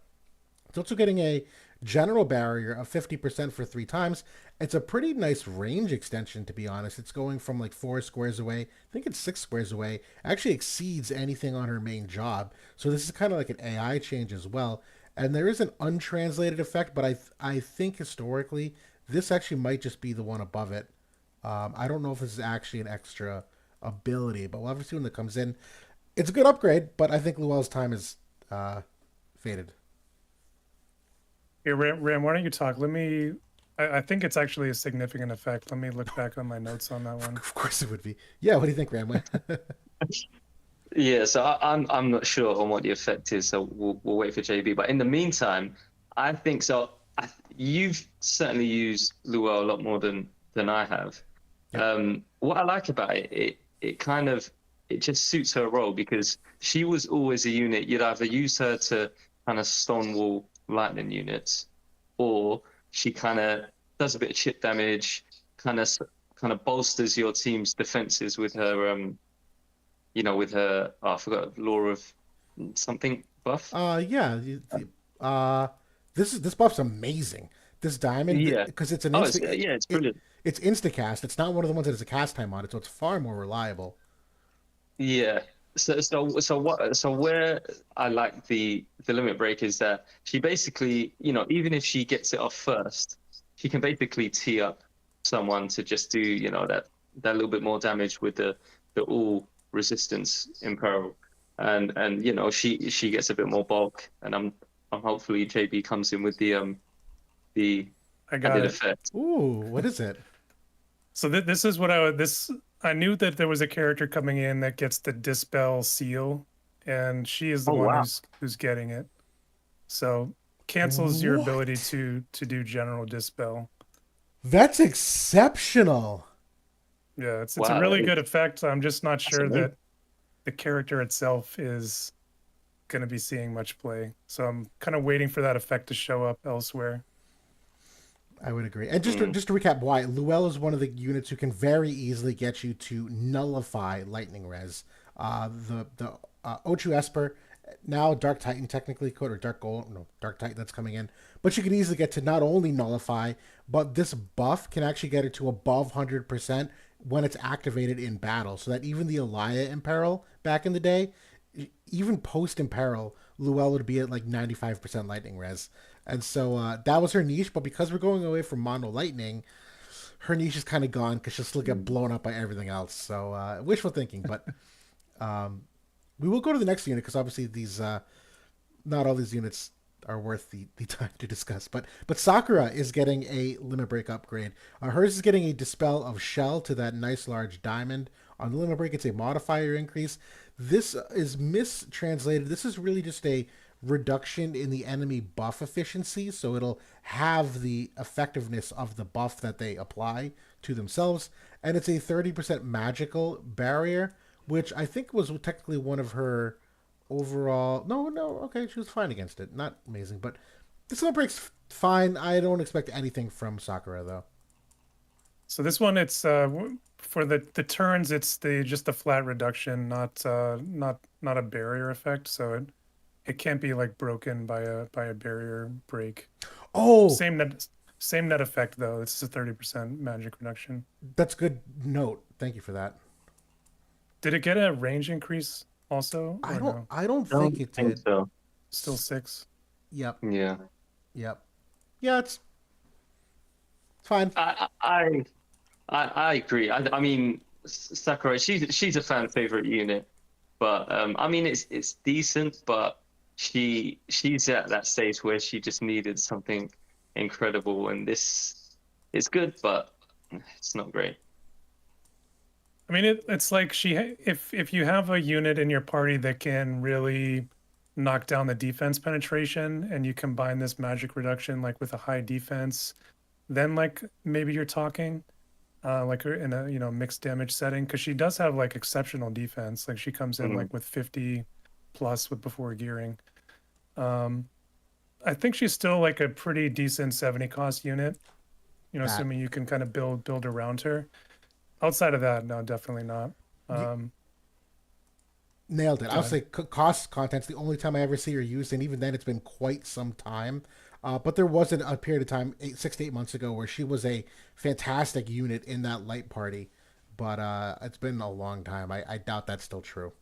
It's also getting a general barrier of 50% for 3 times. It's a pretty nice range extension, to be honest. It's going from like 4 squares away. I think it's 6 squares away. It actually exceeds anything on her main job. So this is kind of like an AI change as well. And there is an untranslated effect, but I think historically this actually might just be the one above it. I don't know if this is actually an extra ability, but we'll have to see when that comes in. It's a good upgrade, but I think Luel's time is faded. Here, Ram, why don't you talk? I think it's actually a significant effect. Let me look back on my notes on that one. Of course it would be. Yeah, what do you think, Ramway? Yeah, so I'm not sure on what the effect is, so we'll wait for JB. But in the meantime, I think so. You've certainly used Luel a lot more than I have. Yep. What I like about it kind of it just suits her role because she was always a unit you'd either use her to kind of stonewall lightning units, or she kind of does a bit of chip damage, kind of bolsters your team's defenses with her with her I forgot law of something buff. Yeah. This buff's amazing. This diamond, Yeah. because it's an Oh, it's it, brilliant. it's insta cast. It's not one of the ones that has a cast time on it, so it's far more reliable. Yeah. So where I like the limit break is that she basically, even if she gets it off first, she can basically tee up someone to just do, that little bit more damage with the all resistance imperil. And she gets a bit more bulk, and I'm hopefully JB comes in with the I got added it. effect. Ooh, what is it? So this is what I knew that there was a character coming in that gets the dispel seal, and she is the Oh one wow. who's getting it. So cancels your ability What? to do general dispel. That's exceptional. Yeah, it's a Wow, really good effect. I'm just not that's sure amazing. that the character itself is going to be seeing much play. So I'm kind of waiting for that effect to show up elsewhere. I would agree. And just to, Mm. just to recap, why Luel is one of the units who can very easily get you to nullify lightning res. The Ochu Esper, now Dark Titan technically could, or Dark Gold, no, Dark Titan that's coming in, but she can easily get to not only nullify, but this buff can actually get it to above 100% when it's activated in battle. So that even the Elia Imperil back in the day, even post Imperil, Luel would be at like 95% lightning res. And so that was her niche, but because we're going away from mono lightning, her niche is kind of gone because she'll still get blown up by everything else. So wishful thinking, but we will go to the next unit because obviously these not all these units are worth the time to discuss. But Sakura is getting a limit break upgrade. Hers is getting a dispel of shell to that nice large diamond. On the limit break, it's a modifier increase. This is mistranslated. This is really just a reduction in the enemy buff efficiency, so it'll have the effectiveness of the buff that they apply to themselves. And it's a 30% magical barrier, which I think was technically one of her overall. No, okay, she was fine against it. Not amazing, but this one breaks fine. I don't expect anything from Sakura though. So this one, it's for the turns, it's just the flat reduction, not a barrier effect. So it can't be like broken by a barrier break. Oh, Same net effect though. This is a 30% magic reduction. that's good note. Thank you for that. Did it get a range increase also, or no? I don't I don't think it think did. so. Still 6. Yep. Yeah. Yep. Yeah, it's fine. I agree. I mean, Sakurai, she's a fan favorite unit, but I mean it's decent, but she's at that stage where she just needed something incredible, and this is good, but it's not great. I mean, it's like if you have a unit in your party that can really knock down the defense penetration, and you combine this magic reduction like with a high defense, then like maybe you're talking. like in a mixed damage setting, because she does have like exceptional defense. Like she comes in like with 50 plus with before gearing. I think she's still like a pretty decent 70 cost unit. That Assuming you can kind of build around her. Outside of that, no, definitely not. nailed it. Go I'll ahead. say cost content's the only time I ever see her used, and even then, it's been quite some time. But there wasn't a period of time, 6 to 8 months ago, where she was a fantastic unit in that light party. But it's been a long time. I doubt that's still true.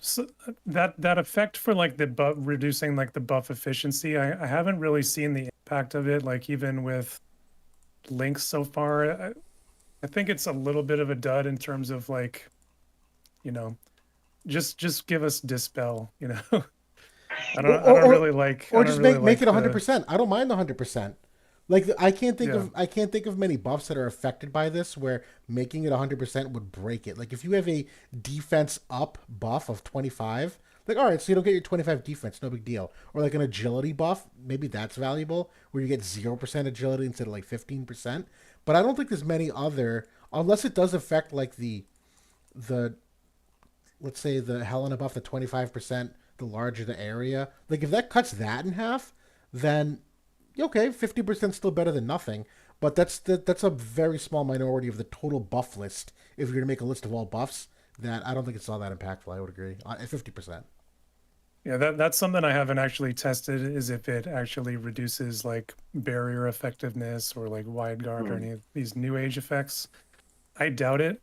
So that effect for like the buff reducing like the buff efficiency, I haven't really seen the impact of it. Like even with links so far, I think it's a little bit of a dud in terms of like, you know, just give us dispel. Or I don't just really make it like the 100%. I don't mind the 100%. Like yeah. I can't think of many buffs that are affected by this where making it 100% would break it. Like if you have a defense up buff of 25, like all right, so you don't get your 25 defense, no big deal. Or like an agility buff, maybe that's valuable where you get 0% agility instead of like 15%. But I don't think there's many other, unless it does affect like the let's say the Helena buff, the 25%, the larger the area. Like if that cuts that in half, then okay, 50% still better than nothing. But that's a very small minority of the total buff list. If you're gonna make a list of all buffs, that I don't think it's all that impactful. I would agree at 50%. Yeah, that's something I haven't actually tested, is if it actually reduces like barrier effectiveness or like wide guard or any of these new age effects. I doubt it.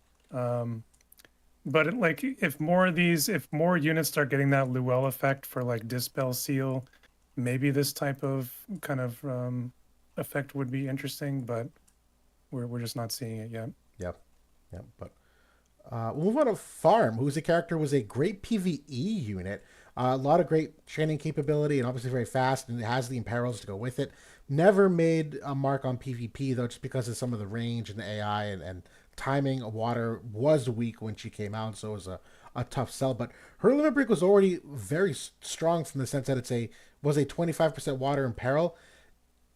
But like if more units start getting that Luell effect for like Dispel Seal, maybe this type of kind of effect would be interesting, but we're just not seeing it yet. Yep, yep. But we'll move on to Farm, who's a character was a great PVE unit. A lot of great training capability and obviously very fast, and it has the imperils to go with it. Never made a mark on PvP though, just because of some of the range and the AI and timing. Water was weak when she came out, so it was a tough sell. But her limit break was already very strong from the sense that was a 25% water imperil,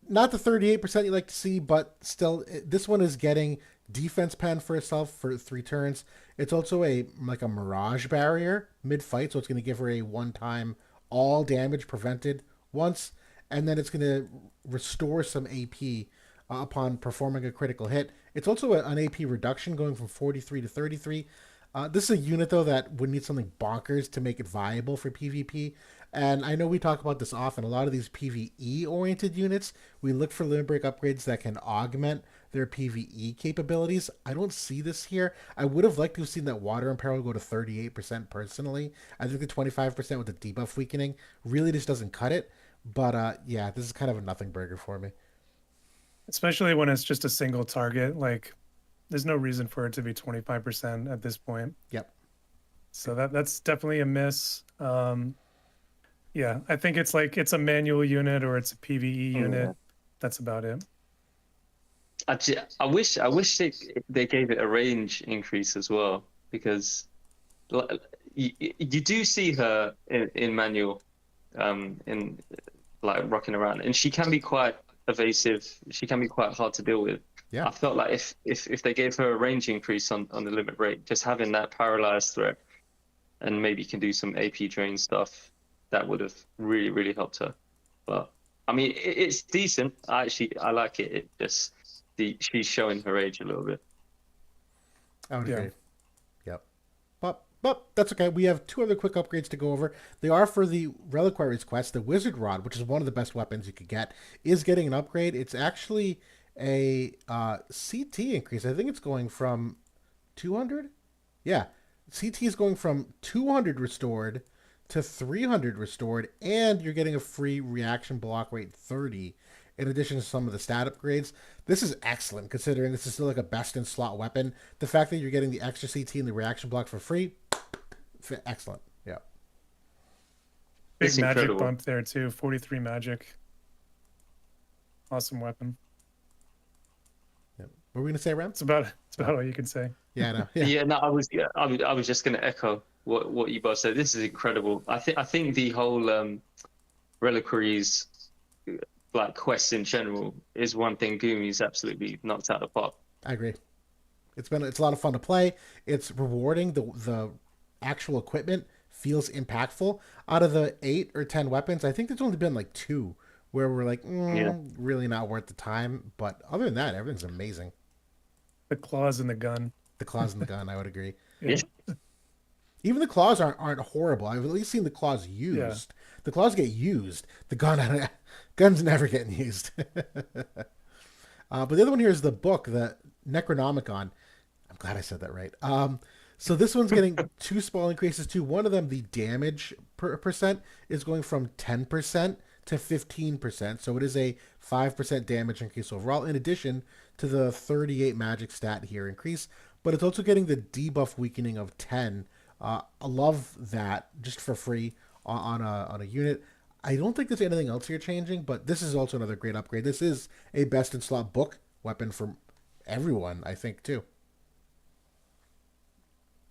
not the 38% you like to see, but still, this one is getting defense pen for itself for 3 turns. It's also a mirage barrier mid fight, so it's going to give her a one-time all damage prevented once, and then it's going to restore some AP upon performing a critical hit. It's also an AP reduction going from 43 to 33. This is a unit, though, that would need something bonkers to make it viable for PvP. And I know we talk about this often. A lot of these PvE-oriented units, we look for limit break upgrades that can augment their PvE capabilities. I don't see this here. I would have liked to have seen that Water Imperil go to 38% personally. I think the 25% with the debuff weakening really just doesn't cut it. But yeah, this is kind of a nothing burger for me. Especially when it's just a single target. Like there's no reason for it to be 25% at this point. Yep. So that's definitely a miss. Yeah, I think it's a manual unit or it's a PvE unit. That's about it. Actually, I wish they gave it a range increase as well, because you do see her in manual, in like rocking around, and she can be quite evasive. She can be quite hard to deal with. Yeah. I felt like if they gave her a range increase on the limit break, just having that paralyzed threat, and maybe can do some AP drain stuff, that would have really helped her. But I mean, it's decent. I like it. It just she's showing her age a little bit. I would Yeah. agree. Yep. But that's okay. We have 2 other quick upgrades to go over. They are for the Reliquary's quest. The Wizard Rod, which is one of the best weapons you could get, is getting an upgrade. It's actually a CT increase. I think it's going from 200. Yeah, CT is going from 200 restored to 300 restored, and you're getting a free reaction block rate 30 in addition to some of the stat upgrades. This is excellent considering this is still like a best in slot weapon. The fact that you're getting the extra CT and the reaction block for free, excellent. Yeah. Big It's magic incredible. bump there too. 43 magic. Awesome weapon. What were we gonna say, Ram? It's about all you can say. Yeah, no. Yeah. Yeah, no, I was just gonna echo what you both said. This is incredible. I think the whole Reliquaries, like quests in general, is one thing Gumi's absolutely knocked out of the park. I agree. It's a lot of fun to play. It's rewarding. The actual equipment feels impactful. Out of the 8 or 10 weapons, I think there's only been like 2 where we're like, Yeah. really not worth the time. But other than that, everything's amazing. The claws in the gun. The claws in the gun, I would agree. Yeah. Even the claws aren't horrible. I've at least seen the claws Yeah. used. The claws get used. The gun's never getting used. But the other one here is the book, the Necronomicon. I'm glad I said that right. So this one's getting 2 small increases too. One of them, the damage percent, is going from 10% to 15%. So it is a 5% damage increase overall, in addition to the 38 magic stat here increase. But it's also getting the debuff weakening of 10. I love that, just for free on a unit. I don't think there's anything else here changing, but this is also another great upgrade. This is a best in slot book weapon for everyone, I think, too.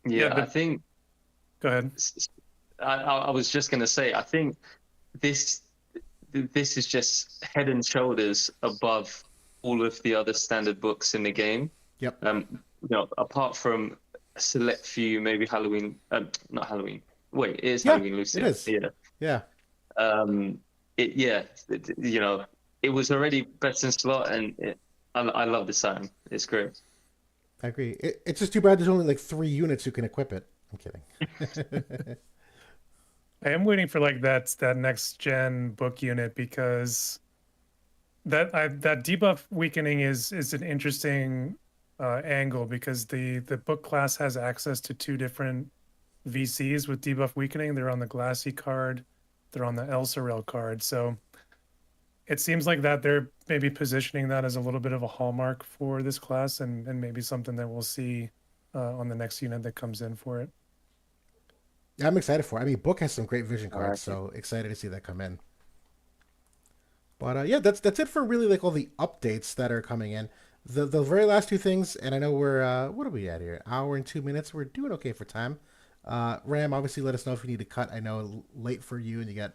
Yeah, the- I think Go ahead. I was just gonna say, I think this this is just head and shoulders above all of the other standard books in the game. Yep. Apart from a select few, maybe Halloween, not Halloween. Wait, it is Yeah, Halloween, Lucy. it is. Yeah. Yeah. It was already best in slot, and I love the sign. It's great. I agree. It's just too bad there's only like 3 units who can equip it. I'm kidding. I am waiting for like that next gen book unit, because that debuff weakening is an interesting angle, because the book class has access to 2 different VCs with debuff weakening. They're on the Glassy card, they're on the El Sorel card. So it seems like that they're maybe positioning that as a little bit of a hallmark for this class, and maybe something that we'll see on the next unit that comes in for it. Yeah, I'm excited for it. I mean, Book has some great vision All right. cards, so excited to see that come in. But yeah, that's it for really like all the updates that are coming in. The very last 2 things, and I know we're what are we at here? Hour and 2 minutes. We're doing okay for time. Ram, obviously, let us know if you need to cut. I know late for you, and you got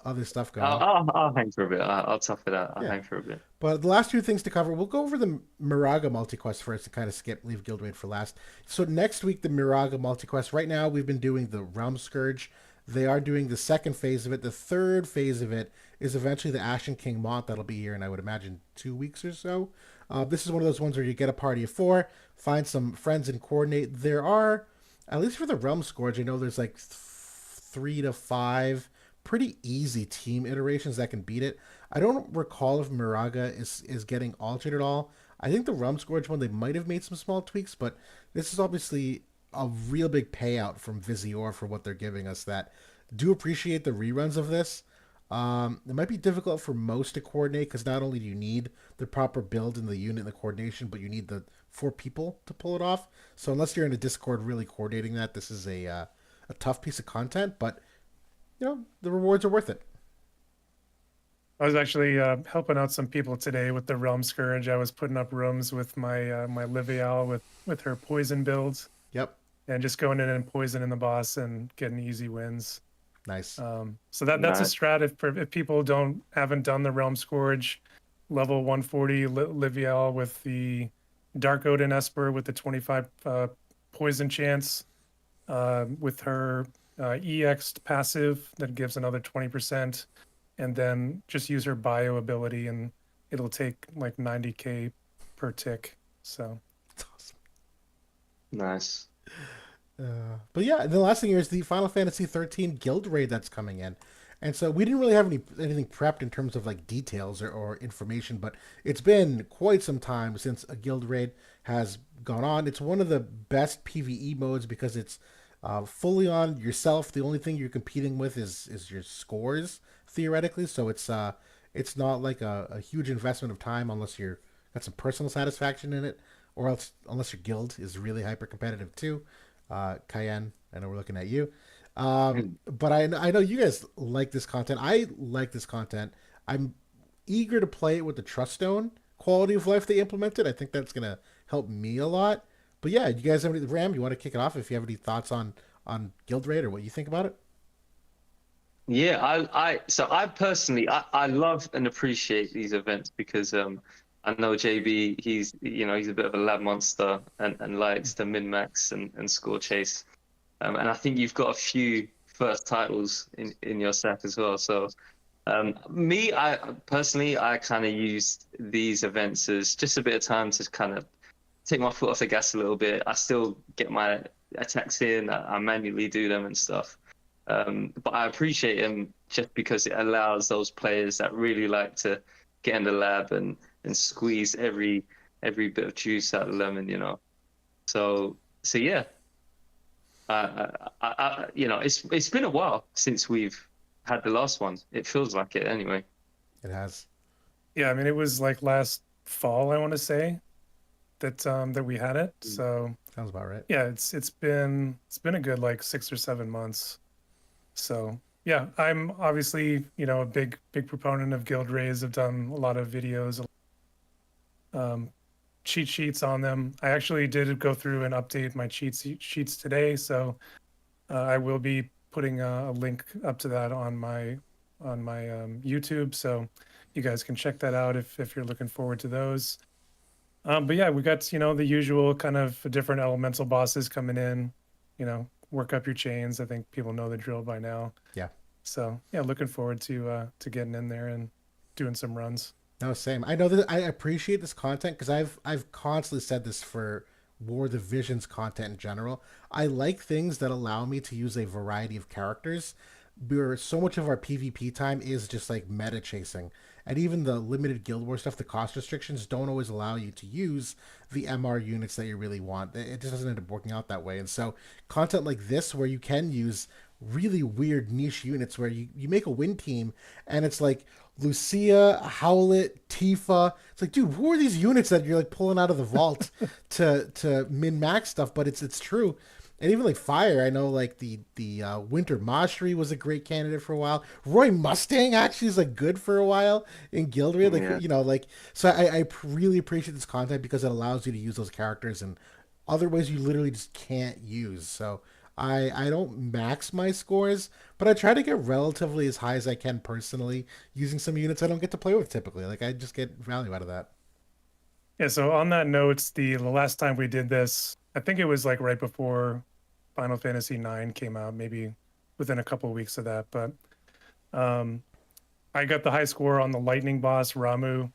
other stuff going on. I'll hang for a bit. I'll tough it out. I'll Yeah. hang for a bit. But the last 2 things to cover, we'll go over the Moraga multi-quest first to kind of leave Guild Raid for last. So next week, the Moraga multi-quest. Right now, we've been doing the Realm Scourge. They are doing the 2nd phase of it. The 3rd phase of it is eventually the Ashen King Mont. That'll be here in, I would imagine, 2 weeks or so. This is one of those ones where you get a party of 4, find some friends and coordinate. There are, at least for the Realm Scourge, I know there's like 3 to 5 pretty easy team iterations that can beat it. I don't recall if Moraga is getting altered at all. I think the Realm Scourge one, they might have made some small tweaks, but this is obviously a real big payout from Visior for what they're giving us. That do appreciate the reruns of this. It might be difficult for most to coordinate, because not only do you need the proper build in the unit and the coordination, but you need the 4 people to pull it off. So unless you're in a Discord really coordinating that, this is a tough piece of content. But the rewards are worth it. I was actually helping out some people today with the Realm Scourge. I was putting up rooms with my my Livial with her poison builds, Yep, and just going in and poisoning the boss and getting easy wins. nice. So that's a Nice. strat if people haven't done the Realm Scourge, level 140 Livial with the Dark Odin Esper with the 25 poison chance, with her EX passive that gives another 20%, and then just use her bio ability, and it'll take like 90k per tick. So It's awesome. Nice. But yeah, the last thing here is the Final Fantasy 13 Guild Raid that's coming in. And so we didn't really have anything prepped in terms of like details or information, but it's been quite some time since a Guild Raid has gone on. It's one of the best PvE modes because it's fully on yourself. The only thing you're competing with is your scores, theoretically. So it's not like a huge investment of time unless you're got some personal satisfaction in it, or else unless your guild is really hyper competitive too. Cayenne, I know we're looking at you. But I know you guys like this content. I like this content. I'm eager to play it with the Trust Stone quality of life they implemented. I think that's gonna help me a lot. But yeah, you guys have any, Ram? You want to kick it off if you have any thoughts on Guild Raid or what you think about it? Yeah, I personally I love and appreciate these events because I I know JB, he's a bit of a lab monster and likes to min max and score chase. And I think you've got a few first titles in your set as well. So I personally kind of used these events as just a bit of time to kind of take my foot off the gas a little bit. I still get my attacks in, I manually do them and stuff. But I appreciate them just because it allows those players that really like to get in the lab and squeeze every bit of juice out of the lemon, So yeah, it's been a while since we've had the last one. It feels like it anyway. It has. Yeah, I mean, it was like last fall, I want to say, that we had it. So Sounds about right. yeah, it's been a good like 6 or 7 months. So yeah, I'm obviously, a big proponent of guild raids. I've done a lot of videos, cheat sheets on them. I actually did go through and update my sheets today, so I will be putting a link up to that on my YouTube, so you guys can check that out if you're looking forward to those. But yeah, we got the usual kind of different elemental bosses coming in. Work up your chains. I think people know the drill by now. Yeah. So yeah, looking forward to getting in there and doing some runs. No, same. I know that I appreciate this content because I've constantly said this for War of the Visions content in general. I like things that allow me to use a variety of characters. Where so much of our PvP time is just like meta chasing, and even the limited Guild War stuff, the cost restrictions don't always allow you to use the MR units that you really want. It just doesn't end up working out that way. And so content like this, where you can use really weird niche units, where you make a win team and it's like Lucia, Howlet, Tifa. It's like, dude, who are these units that you're like pulling out of the vault to min max stuff? But it's true. And even like Fire, I know like the Winter Mashri was a great candidate for a while. Roy Mustang actually is like good for a while in Guild Raid. Like, so I really appreciate this content because it allows you to use those characters in other ways you literally just can't use. So I don't max my scores, but I try to get relatively as high as I can personally using some units I don't get to play with typically. Like I just get value out of that. Yeah, so on that note, the last time we did this, I think it was like right before Final Fantasy IX came out, maybe within a couple of weeks of that. But I got the high score on the Lightning boss, Ramu,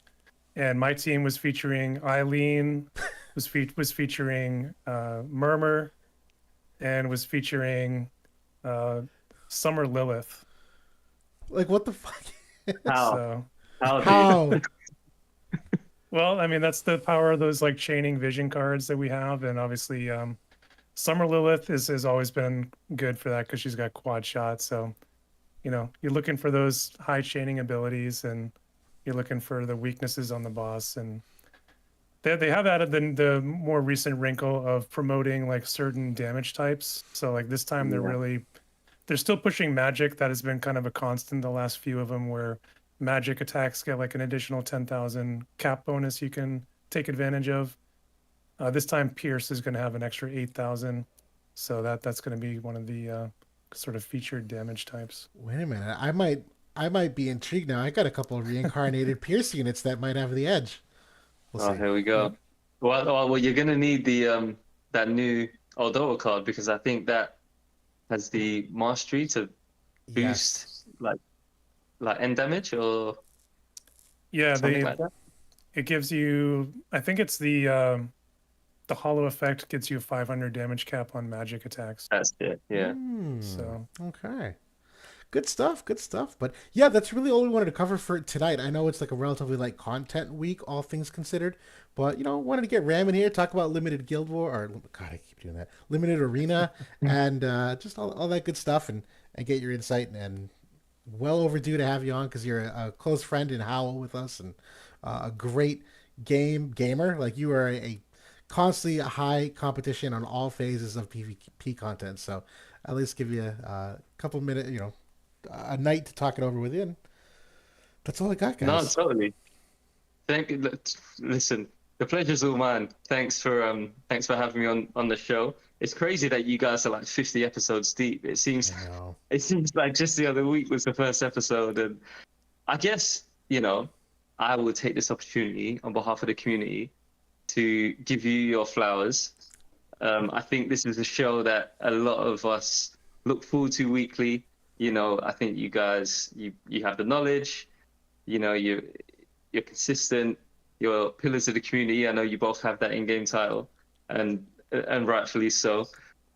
and my team was featuring Eileen, was featuring Murmur, and was featuring Summer Lilith. Like, what the fuck? How? So, How? well, I mean, that's the power of those like chaining vision cards that we have, and obviously Summer Lilith has always been good for that because she's got quad shot. So, you're looking for those high chaining abilities, and you're looking for the weaknesses on the boss. And they have added the more recent wrinkle of promoting like certain damage types. So like this time they're still pushing magic. That has been kind of a constant the last few of them, where magic attacks get like an additional 10,000 cap bonus you can take advantage of. This time Pierce is going to have an extra 8,000, so that's going to be one of the sort of featured damage types. Wait a minute, I might be intrigued now. I got a couple of reincarnated Pierce units that might have the edge. We'll see. Here we go. Well, you're going to need the that new Aldora card because I think that has the mastery to boost like end damage or something like that. It gives you, I think it's the hollow effect gets you 500 damage cap on magic attacks. That's it, yeah. So okay. Good stuff. But yeah, that's really all we wanted to cover for tonight. I know it's like a relatively light content week, all things considered. But, wanted to get Ram in here, talk about limited Guild War, or, God, I keep doing that, limited arena, and just all that good stuff, and get your insight. And well overdue to have you on because you're a close friend in Howl with us, and a great gamer. Like, you are a constantly high competition on all phases of PvP content. So at least give you a couple minutes, a night to talk it over with you. And that's all I got, guys. No, totally. Thank you. Listen, the pleasure's all mine. Thanks for having me on the show. It's crazy that you guys are like 50 episodes deep. It seems like just the other week was the first episode, and I guess I will take this opportunity on behalf of the community to give you your flowers. I think this is a show that a lot of us look forward to weekly. You know, I think you guys, you have the knowledge, you know, you're consistent, you're pillars of the community. I know you both have that in-game title, and rightfully so.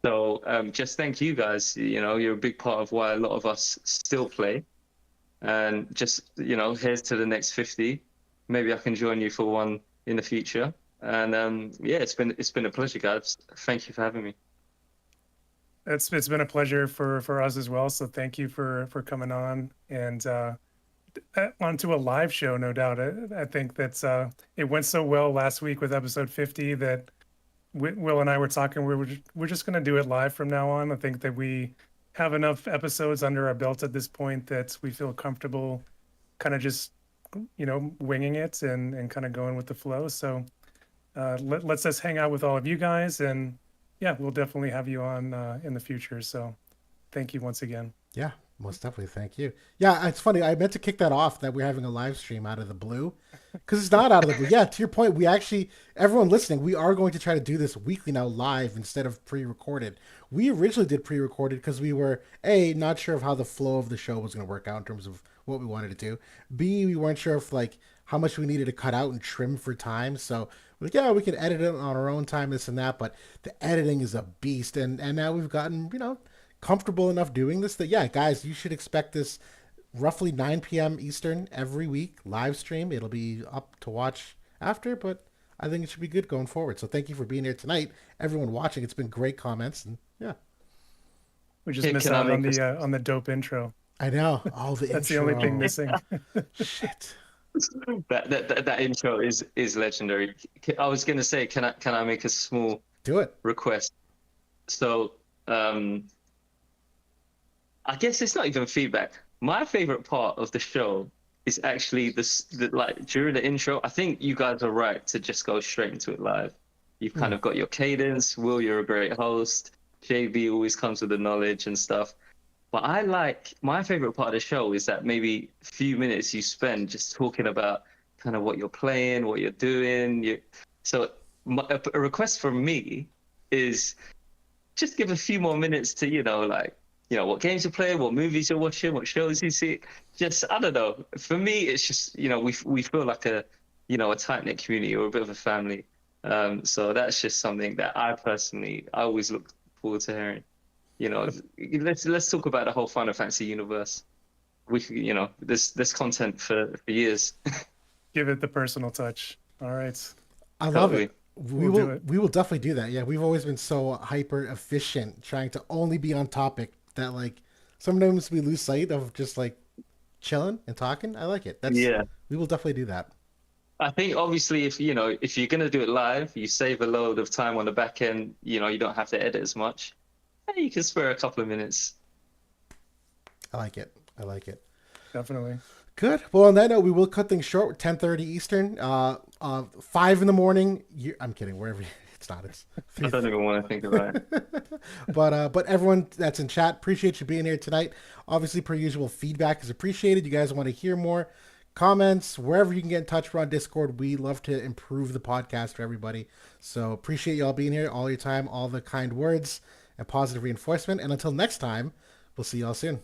So just thank you guys. You know, you're a big part of why a lot of us still play. And just, you know, here's to the next 50. Maybe I can join you for one in the future. And yeah, it's been a pleasure, guys. Thank you for having me. It's been a pleasure for us as well. So thank you for coming on and onto a live show, no doubt. I think that's it went so well last week with episode 50 that Will and I were talking. We're just going to do it live from now on. I think that we have enough episodes under our belt at this point that we feel comfortable kind of just, you know, winging it and kind of going with the flow. So let's just hang out with all of you guys, and yeah, we'll definitely have you on in the future. So thank you once again. Yeah, most definitely. Thank you. Yeah, it's funny. I meant to kick that off that we're having a live stream out of the blue, because it's not out of the blue. Yeah, to your point, we actually, everyone listening, we are going to try to do this weekly now live instead of pre-recorded. We originally did pre-recorded because we were, A, not sure of how the flow of the show was going to work out in terms of what we wanted to do. B, we weren't sure if like how much we needed to cut out and trim for time. So we're like, yeah, we can edit it on our own time, this and that, but the editing is a beast. And now we've gotten, you know, comfortable enough doing this that, yeah, guys, you should expect this roughly 9 p.m. Eastern every week, live stream. It'll be up to watch after, but I think it should be good going forward. So thank you for being here tonight, everyone watching. It's been great comments, and yeah. We just missed out on the dope intro. I know. Oh, the That's intro. the only thing missing. Shit. That intro is legendary. I was gonna say, can I make a small Do it. request? So I guess it's not even feedback. My favorite part of the show is actually like during the intro. I think you guys are right to just go straight into it live. You've kind of got your cadence. Will, you're a great host. JB always comes with the knowledge and stuff. But I like, my favorite part of the show is that maybe a few minutes you spend just talking about kind of what you're playing, what you're doing. So a request from me is just give a few more minutes to, you know, like, you know, what games you're playing, what movies you're watching, what shows you see. Just, I don't know. For me, it's just, you know, we feel like a, you know, a tight-knit community or a bit of a family. So that's just something that I always look forward to hearing. You know, let's talk about the whole Final Fantasy universe. You know, there's content for years. Give it the personal touch. All right. I love it. We will definitely do that. Yeah, we've always been so hyper efficient trying to only be on topic that like sometimes we lose sight of just like chilling and talking. I like it. Yeah. We will definitely do that. I think obviously if you're gonna do it live, you save a load of time on the back end. You know, you don't have to edit as much. You can spare a couple of minutes. I like it. Definitely. Good. Well, on that note, we will cut things short. 10:30 Eastern. 5 in the morning. I'm kidding. Wherever it's not. It's I don't even want to think about it. but everyone that's in chat, appreciate you being here tonight. Obviously, per usual, feedback is appreciated. You guys want to hear more comments, wherever you can get in touch. We're on Discord. We love to improve the podcast for everybody. So appreciate you all being here, all your time, all the kind words and positive reinforcement. And until next time, we'll see y'all soon.